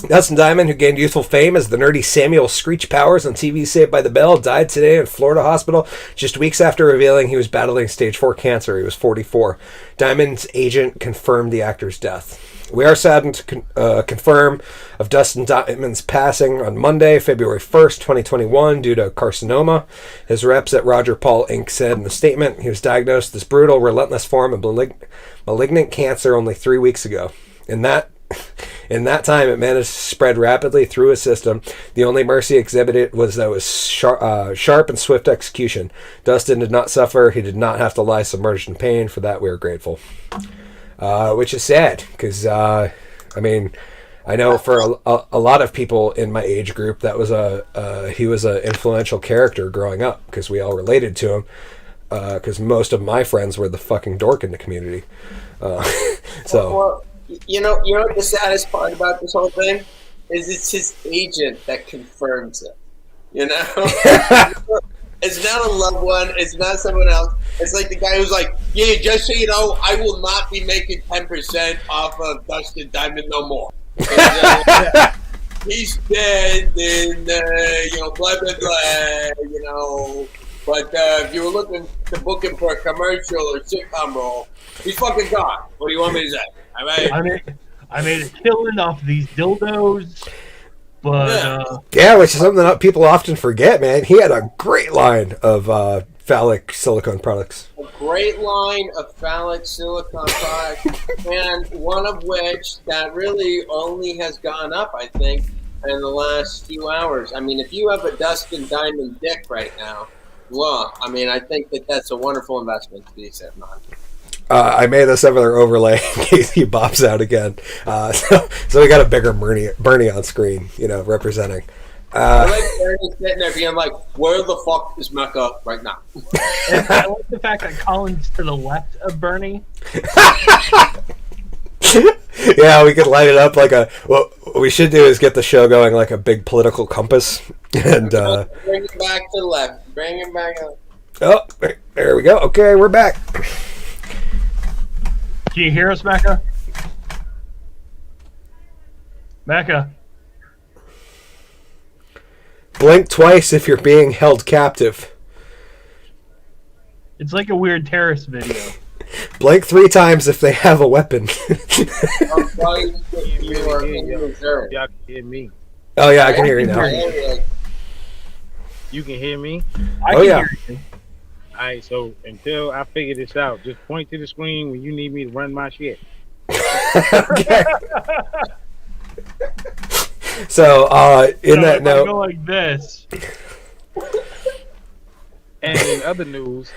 Dustin Diamond, who gained youthful fame as the nerdy Samuel Screech Powers on TV's Saved by the Bell, died today in Florida hospital just weeks after revealing he was battling stage 4 cancer. He was 44. Diamond's agent confirmed the actor's death. We are saddened to confirm of Dustin Diamond's passing on Monday, February 1st, 2021, due to carcinoma. His reps at Roger Paul Inc. said in a statement he was diagnosed with this brutal, relentless form of malignant cancer only 3 weeks ago. In that time, it managed to spread rapidly through his system. The only mercy exhibited was that it was sharp and swift execution. Dustin did not suffer. He did not have to lie submerged in pain. For that, we are grateful. Which is sad, because, I mean, I know for a lot of people in my age group, that was he was an influential character growing up, because we all related to him, because most of my friends were the fucking dork in the community. So... Well, you know what the saddest part about this whole thing is? It's his agent that confirms it. You know, it's not a loved one. It's not someone else. It's like the guy who's like, "Yeah, just so you know, I will not be making 10% off of Dustin Diamond no more. He's dead, and blah blah blah. You know, but if you were looking to book him for a commercial or sitcom role, he's fucking gone. What do you want me to say?" I made a killing off these dildos, but yeah, which is something that people often forget, man. He had a great line of phallic silicone products. A great line of phallic silicone products, and one of which that really only has gone up, I think, in the last few hours. I mean, if you have a Dustin Diamond dick right now, well, I mean, I think that's a wonderful investment to be said, man. I made a similar overlay in case he bops out again. So we got a bigger Bernie on screen, representing. I like Bernie sitting there being like, "Where the fuck is Mecca right now?" I like the fact that Collen's to the left of Bernie. Yeah, we could light it up like what we should do is get the show going like a big political compass. And bring it back to the left. Bring it back up. Oh, there we go. Okay, we're back. Can you hear us, Mecca? Mecca. Blink twice if you're being held captive. It's like a weird terrorist video. Blink 3 times if they have a weapon. I'm sorry if you are in reserve. Y'all can hear me. Oh yeah, I can hear you now. You can hear me? I can hear you. Alright, so until I figure this out, just point to the screen when you need me to run my shit. Okay. So, in that note, go like this. And in other news,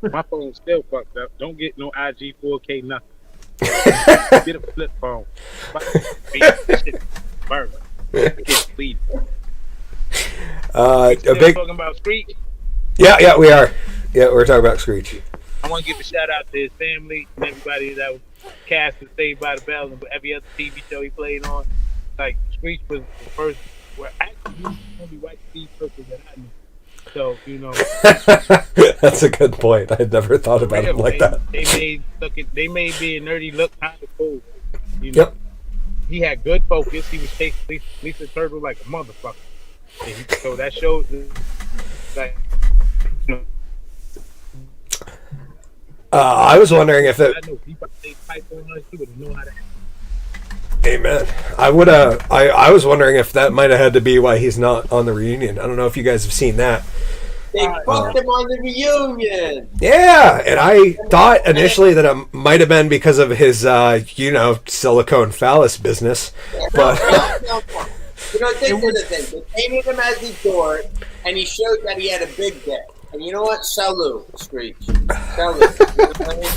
my phone's still fucked up. Don't get no IG 4K nothing. Get a flip phone. Burn. Get bleeding. a big talking about Screech. Yeah, we are. Yeah, we're talking about Screech. I want to give a shout out to his family and everybody that was cast and Saved by the Bell and every other TV show he played on. Like Screech was the first. Well, actually, he was the only white TV person that I knew. So That's a good point. I had never thought about him like that. They made being nerdy look kind of cool. Yep. He had good focus. He was chasing Lisa Turtle like a motherfucker. So that shows like. I was wondering if it. Amen. I would. I was wondering if that might have had to be why he's not on the reunion. I don't know if you guys have seen that. They fucked him on the reunion. Yeah, and I thought initially that it might have been because of his, silicone phallus business. But this is the thing. They painted him as a dork, and he showed that he had a big dick. And you know what? Salute, Screech. Salute. You know what I mean?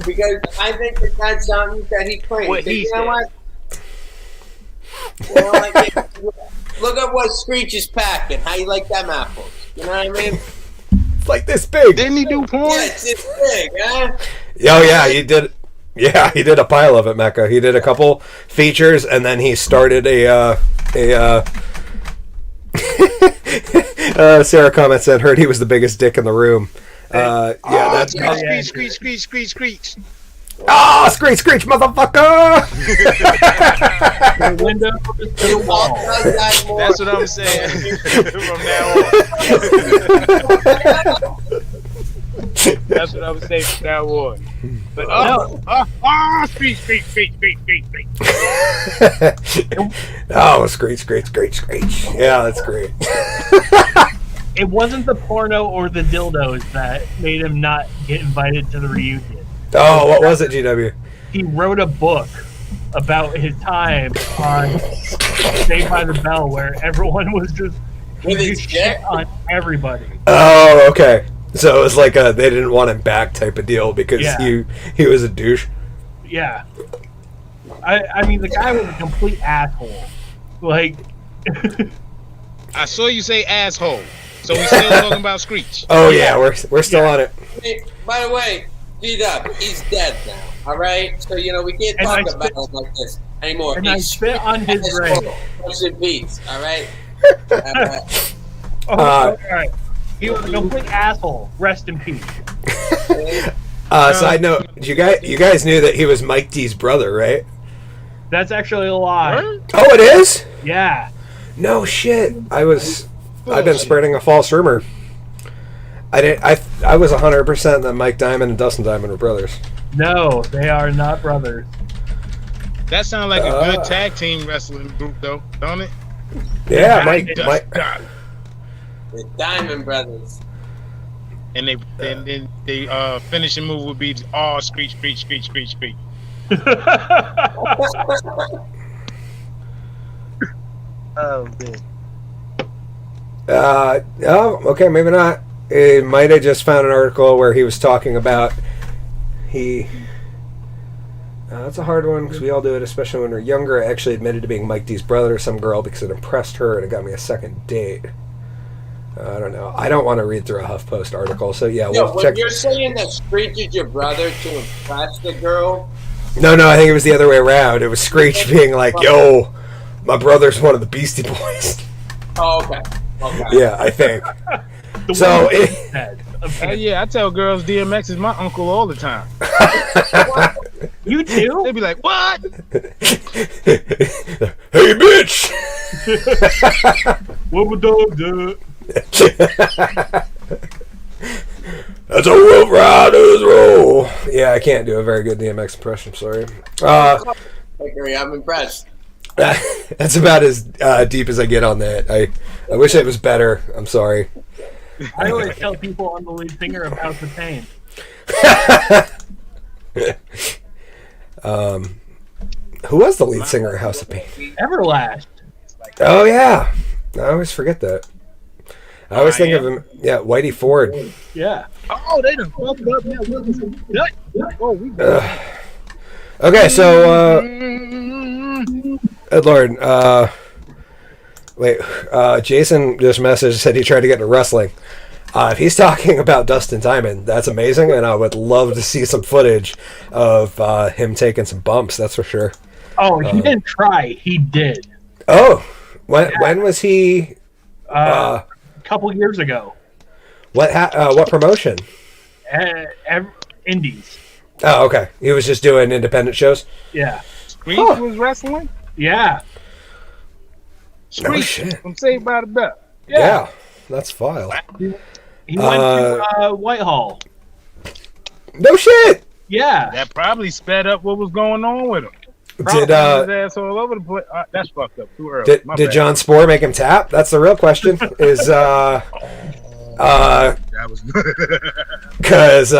Because I think that's something that he claimed. What he you know said. What? Look at what Screech is packing. How you like them apples? You know what I mean? It's like this big. Didn't he do porn? Yeah, it's this big, huh? Oh yeah, he did. Yeah, he did a pile of it, Mecca. He did a couple features, and then he started Sarah comments said, heard he was the biggest dick in the room. That's... Screech. Ah, screech, motherfucker! The window to the wall. That's what I'm saying. From now on. That's what I would say from now on. But screech. Oh, screech. Yeah, that's great. It wasn't the porno or the dildos that made him not get invited to the reunion. Oh, what was it, GW? He wrote a book about his time on Saved by the Bell, where everyone was just shit on everybody. Oh, okay. So it was like they didn't want him back type of deal because he was a douche. Yeah. I mean, the guy was a complete asshole. Like... I saw you say asshole. So we still talking about Screech. Oh, yeah, we're still on it. Hey, by the way, G-Dub, he's dead now, all right? So, we can't talk about him like this anymore. And I spit on his grave. Rest in peace, all right? All right. He was a complete asshole. Rest in peace. Side note, you guys knew that he was Mike D's brother, right? That's actually a lie. What? Oh, it is? Yeah. No shit. I've been spreading a false rumor. I was 100% that Mike Diamond and Dustin Diamond were brothers. No, they are not brothers. That sounds like a good tag team wrestling group, though, don't it? Yeah, Mike. The Diamond Brothers. And then they finishing move would be Screech. Oh, man. Okay, maybe not. It might have just found an article where he was talking about that's a hard one because we all do it, especially when we're younger. I actually admitted to being Mike D's brother to some girl because it impressed her and it got me a second date. I don't know. I don't want to read through a HuffPost article, so yeah, we'll check. You're saying that Screech is your brother to impress the girl? No, I think it was the other way around. It was Screech being like, "Yo, my brother's one of the Beastie Boys." Oh, okay. Yeah, I think. So yeah, I tell girls DMX is my uncle all the time. You too? They be like, "What?" Hey, bitch! What would dog do? That's a Wolf Riders roll. Yeah, I can't do a very good DMX impression. Sorry. Hickory, I'm impressed. That's about as deep as I get on that. I wish it was better. I'm sorry. I always tell people I'm the lead singer of House of Pain. Who was the lead singer of House of Pain? Everlast. Oh yeah, I always forget that. I always think of him. Yeah, Whitey Ford. Yeah. Oh, they done fucked up now. Oh, we Okay, so good Lord, Jason just messaged, said he tried to get into wrestling. If he's talking about Dustin Diamond, that's amazing, and I would love to see some footage of him taking some bumps. That's for sure. Oh, he didn't try. He did. Oh, when was he? A couple years ago. What promotion? Indies. Oh, okay. He was just doing independent shows? Yeah. Screech was wrestling? Yeah. Screech shit. from Saved by the Bell. Yeah. That's vile. He went to Whitehall. No shit! Yeah. That probably sped up what was going on with him. Did his ass all over the place. That's fucked up. Too early. Did John Spohr make him tap? That's the real question. Is that was because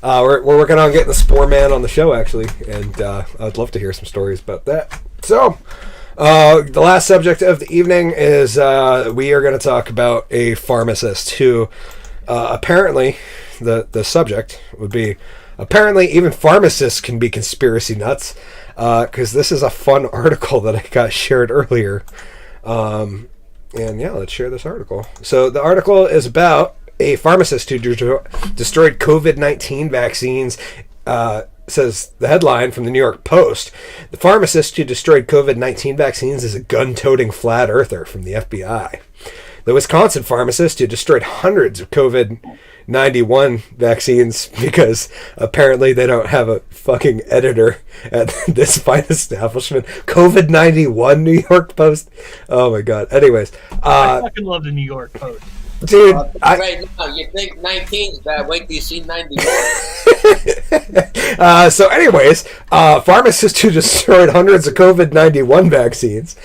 we're working on getting the Spohr Man on the show actually, and I'd love to hear some stories about that. So, the last subject of the evening is we are going to talk about a pharmacist who apparently the subject would be. Apparently, even pharmacists can be conspiracy nuts, because this is a fun article that I got shared earlier. And yeah, let's share this article. So the article is about a pharmacist who destroyed COVID-19 vaccines says the headline from the New York Post, the pharmacist who destroyed COVID-19 vaccines is a gun-toting flat earther from the FBI. The Wisconsin pharmacist who destroyed hundreds of COVID-91 vaccines because apparently they don't have a fucking editor at this fine establishment. COVID-91 New York Post. Oh my God. Anyways. I fucking love the New York Post. Dude, right now, you think 19 is bad. Wait till you see 91. So anyways, pharmacist who destroyed hundreds of COVID-91 vaccines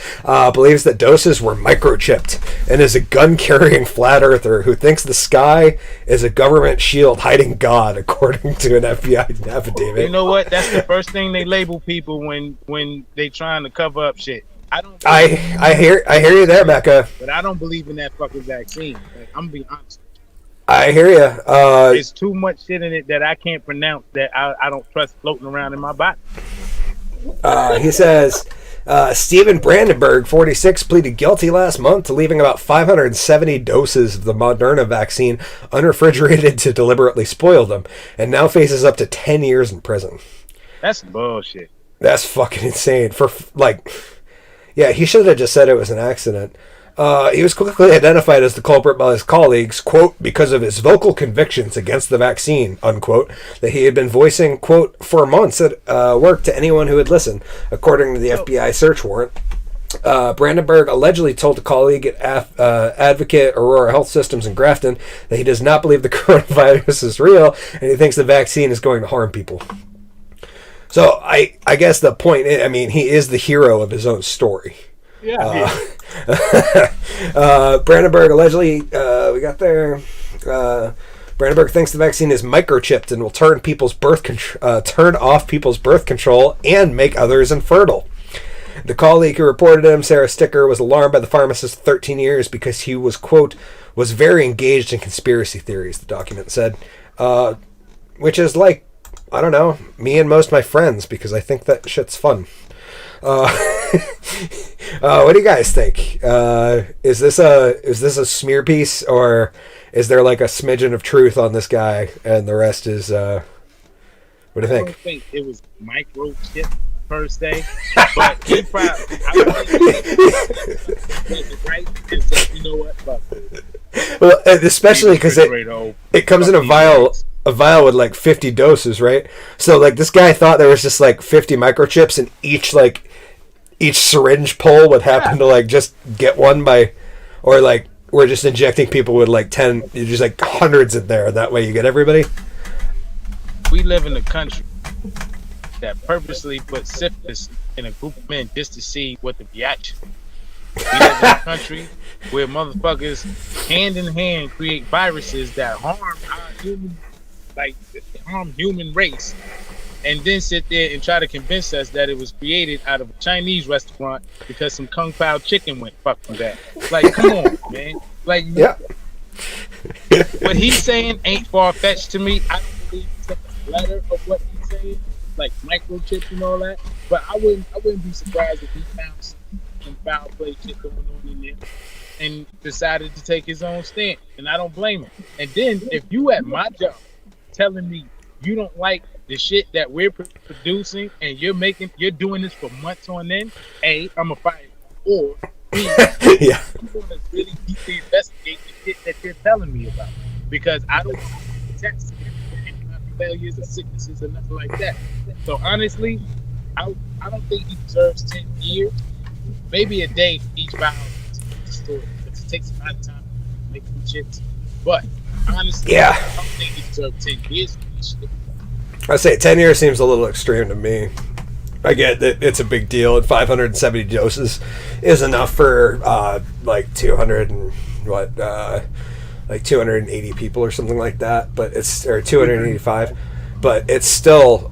believes that doses were microchipped and is a gun-carrying flat earther who thinks the sky is a government shield hiding God, according to an FBI affidavit. You know what? That's the first thing they label people when they trying to cover up shit. I hear you there, Mecca. But I don't believe in that fucking vaccine. Like, I'm being honest. I hear you. There's too much shit in it that I can't pronounce that I don't trust floating around in my body. He says Stephen Brandenburg, 46, pleaded guilty last month to leaving about 570 doses of the Moderna vaccine unrefrigerated to deliberately spoil them, and now faces up to 10 years in prison. That's bullshit. That's fucking insane. Yeah, he should have just said it was an accident. He was quickly identified as the culprit by his colleagues, quote, because of his vocal convictions against the vaccine, unquote, that he had been voicing, quote, for months at work to anyone who would listen, according to the FBI search warrant. Brandenburg allegedly told a colleague at Advocate Aurora Health Systems in Grafton that he does not believe the coronavirus is real, and he thinks the vaccine is going to harm people. So I guess the point is, I mean, he is the hero of his own story. Yeah. Brandenburg allegedly, we got there. Brandenburg thinks the vaccine is microchipped and will turn off people's birth control and make others infertile. The colleague who reported him, Sarah Sticker, was alarmed by the pharmacist 13 years because he was, quote, was very engaged in conspiracy theories, the document said. Which is like, I don't know, me and most of my friends, because I think that shit's fun. What do you guys think? Is this a smear piece, or is there like a smidgen of truth on this guy, and the rest is what do you think? I don't think it was microchip per se, but he probably right and said, you know what, fuck it. Well, especially because it comes in a vial with like 50 doses, right? So like this guy thought there was just like 50 microchips, and each syringe pull would happen to like just get one by, or like we're just injecting people with like 10, you're just like hundreds in there, and that way you get everybody. We live in a country that purposely put syphilis in a group of men just to see what the reaction. We live in a country where motherfuckers hand in hand create viruses that harm human race, and then sit there and try to convince us that it was created out of a Chinese restaurant because some Kung Pao chicken went fuck with that. Like, come on, man. Like, yeah. What he's saying ain't far-fetched to me. I don't believe it's a letter of what he's saying, like microchips and all that. But I wouldn't be surprised if he found some foul play shit going on in there and decided to take his own stand. And I don't blame him. And then if you at my job telling me you don't like the shit that we're producing and you're doing this for months on end, A, I'm a fire you. Or B, yeah, I'm going to really deeply investigate the shit that you're telling me about, because I don't test any kind of failures or sicknesses or nothing like that. So honestly, I don't think he deserves 10 years. Maybe a day for each vial to store, because it takes a lot of time to make some chips. But honestly, yeah, I don't think he deserves 10 years for this shit. I say 10 years seems a little extreme to me. I get that it's a big deal, and 570 doses is enough for like 280 people or something like that. But it's, or 285, but it's still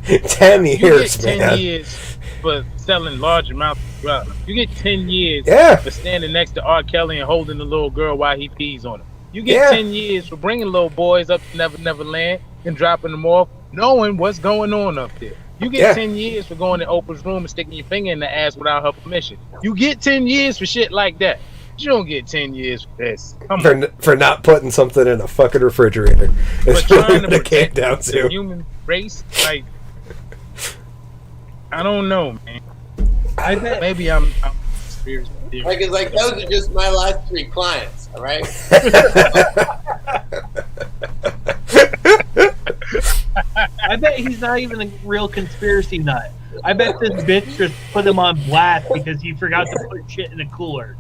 10 years, 10 man. years for selling large amounts of drugs. You get 10 years for standing next to R. Kelly and holding the little girl while he pees on her. You get 10 years for bringing little boys up to Never Land and dropping them off, knowing what's going on up there. You get 10 years for going to Oprah's room and sticking your finger in the ass without her permission. You get 10 years for shit like that. You don't get 10 years for this. Come for on. for not putting something in a fucking refrigerator. But It's trying really to what it came protect down the to. human race, like, I don't know, man. I bet Maybe I'm conspiracy theory. Like it's like those are just my last 3 clients. All right. I bet he's not even a real conspiracy nut. I bet this bitch just put him on blast because he forgot to put shit in a cooler.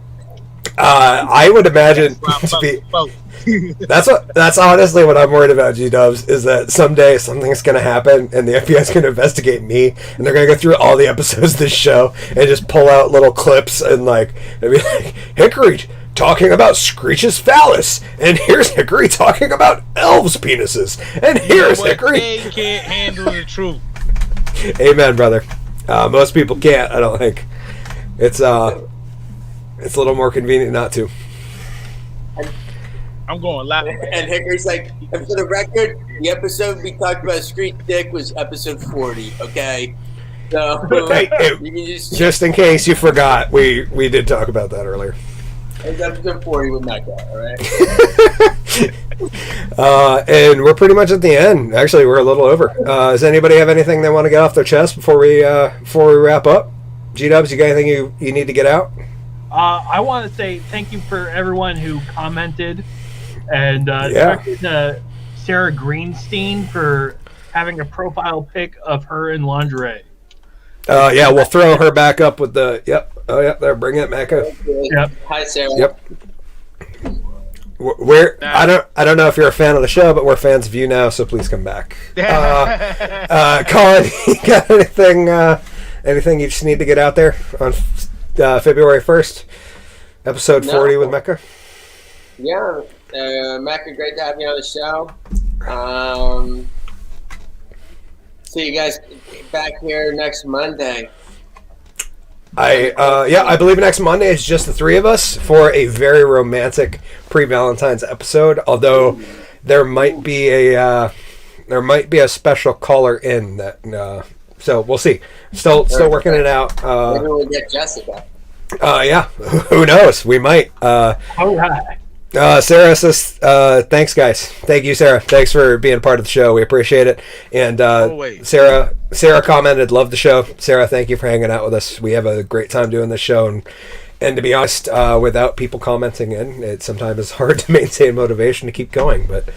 I would imagine That's why to I'm be. That's honestly what I'm worried about, G-Dubs, is that someday something's going to happen and the FBI's going to investigate me and they're going to go through all the episodes of this show and just pull out little clips and like, they'll be like, Hickory talking about Screech's phallus, and here's Hickory talking about elves' penises, and here's Hickory. They can't handle the truth. Amen, brother. Most people can't, I don't think. It's a little more convenient not to. I'm going live. And Hickory's like, and for the record, the episode we talked about Screech Dick was episode 40. Okay. So Hey, you can just in case you forgot, we did talk about that earlier. It's episode 40 with Mecca, all right? And we're pretty much at the end. Actually, we're a little over. Does anybody have anything they want to get off their chest before we wrap up? G-Dubs, you got anything you need to get out? I want to say thank you for everyone who commented, and especially to Sarah Greenstein for having a profile pic of her in lingerie. Yeah, we'll throw her back up with the. Yep. Oh, yeah. There, bring it, Mecca. Yep. Hi, Sarah. Yep. I don't know if you're a fan of the show, but we're fans of you now, so please come back. Colin, you got anything you just need to get out there on February 1st, episode 40 with Mecca? Yeah, Mecca, great to have you on the show. See you guys back here next Monday. I believe next Monday is just the 3 of us for a very romantic pre-Valentine's episode. Although there might be a special caller in that. So we'll see. Still working it out. Maybe we'll get Jessica. Yeah, who knows? We might. All right. Sarah says, thanks, guys. Thank you, Sarah. Thanks for being a part of the show. We appreciate it. And Always. Sarah commented, love the show. Sarah, thank you for hanging out with us. We have a great time doing this show. And to be honest, without people commenting in, it sometimes is hard to maintain motivation to keep going. But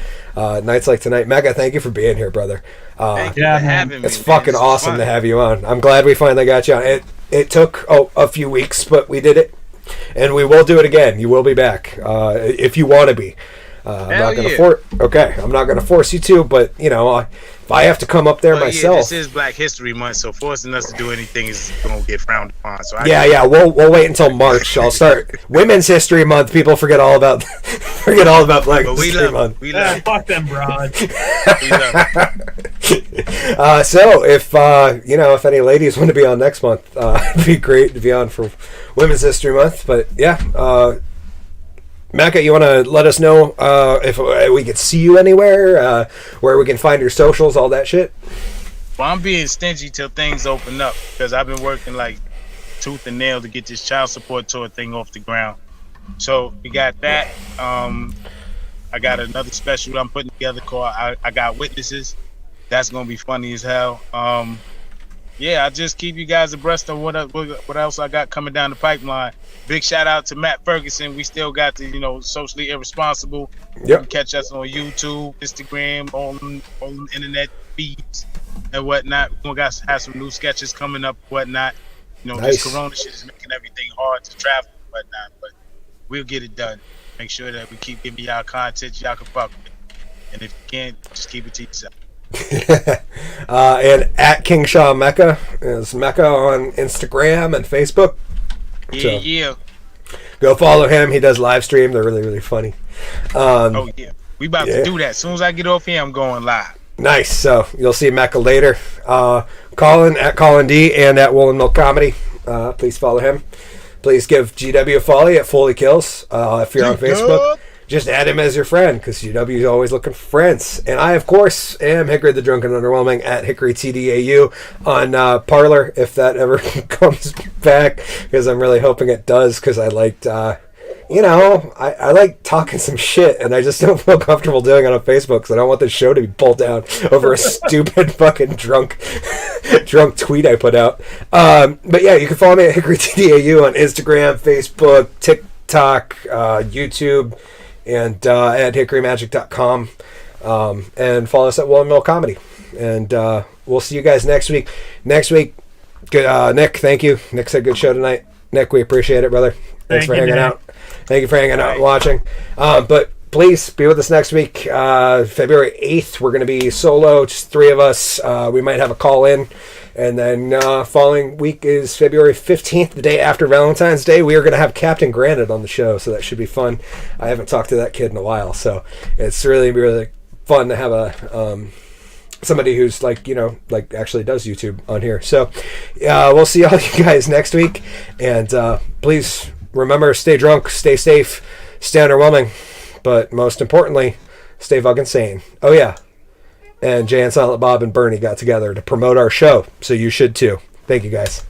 nights like tonight, Mecca, thank you for being here, brother. Thank you for having me. It's fucking awesome to have you on. I'm glad we finally got you on. It took a few weeks, but we did it. And we will do it again. You will be back if you want to be. I'm not going to I'm not going to force you to, but if I have to come up there myself. This is Black History Month, so forcing us to do anything is going to get frowned upon. So we'll wait until March. I'll start Women's History Month. People forget all about Black History Month. Fuck them, broad. So if any ladies want to be on next month, it'd be great to be on for Women's History Month. But yeah. Mecca, you want to let us know if we could see you anywhere, where we can find your socials, all that shit? Well, I'm being stingy till things open up because I've been working like tooth and nail to get this child support tour thing off the ground. So we got that. I got another special I'm putting together called I Got Witnesses. That's going to be funny as hell. I just keep you guys abreast of what else I got coming down the pipeline. Big shout out to Matt Ferguson. We still got the Socially Irresponsible. Yep. You can catch us on YouTube, Instagram, all them internet feeds and whatnot. We're gonna have some new sketches coming up, whatnot. Nice. This Corona shit is making everything hard to travel and whatnot, but we'll get it done. Make sure that we keep giving y'all content y'all can fuck with. And if you can't, just keep it to yourself. And at King Sha-Mecca is Mecca on Instagram and Facebook. Yeah. Go follow him. He does live stream. They're really, really funny. We about to do that. As soon as I get off here, I'm going live. Nice. So you'll see Mecca later. Collen at Collen D and at Woolen Mill Comedy. Please follow him. Please give GW a follow at Foley Kills. If you're on Facebook, just add him as your friend because GW is always looking for friends. And I, of course, am Hickory the Drunken Underwhelming at Hickory TDAU on Parler if that ever comes back because I'm really hoping it does because I liked I like talking some shit, and I just don't feel comfortable doing it on Facebook because I don't want the show to be pulled down over a stupid fucking drunk tweet I put out. But yeah, you can follow me at Hickory TDAU on Instagram, Facebook, TikTok, YouTube, and at hickorymagic.com. And follow us at Woolen Mill Comedy. And we'll see you guys next week. Good, Nick, thank you. Nick said good show tonight. Nick, we appreciate it, brother. Thanks for hanging out. Thank you for hanging out and watching. But please be with us next week. February 8th, we're going to be solo, just 3 of us. We might have a call in. And then following week is February 15th, the day after Valentine's Day. We are going to have Captain Granite on the show, so that should be fun. I haven't talked to that kid in a while, so it's really, really fun to have a somebody who's actually does YouTube on here. So we'll see all you guys next week. And please remember, stay drunk, stay safe, stay underwhelming, but most importantly, stay fucking sane. Oh yeah. And Jay and Silent Bob and Bernie got together to promote our show, so you should too. Thank you guys.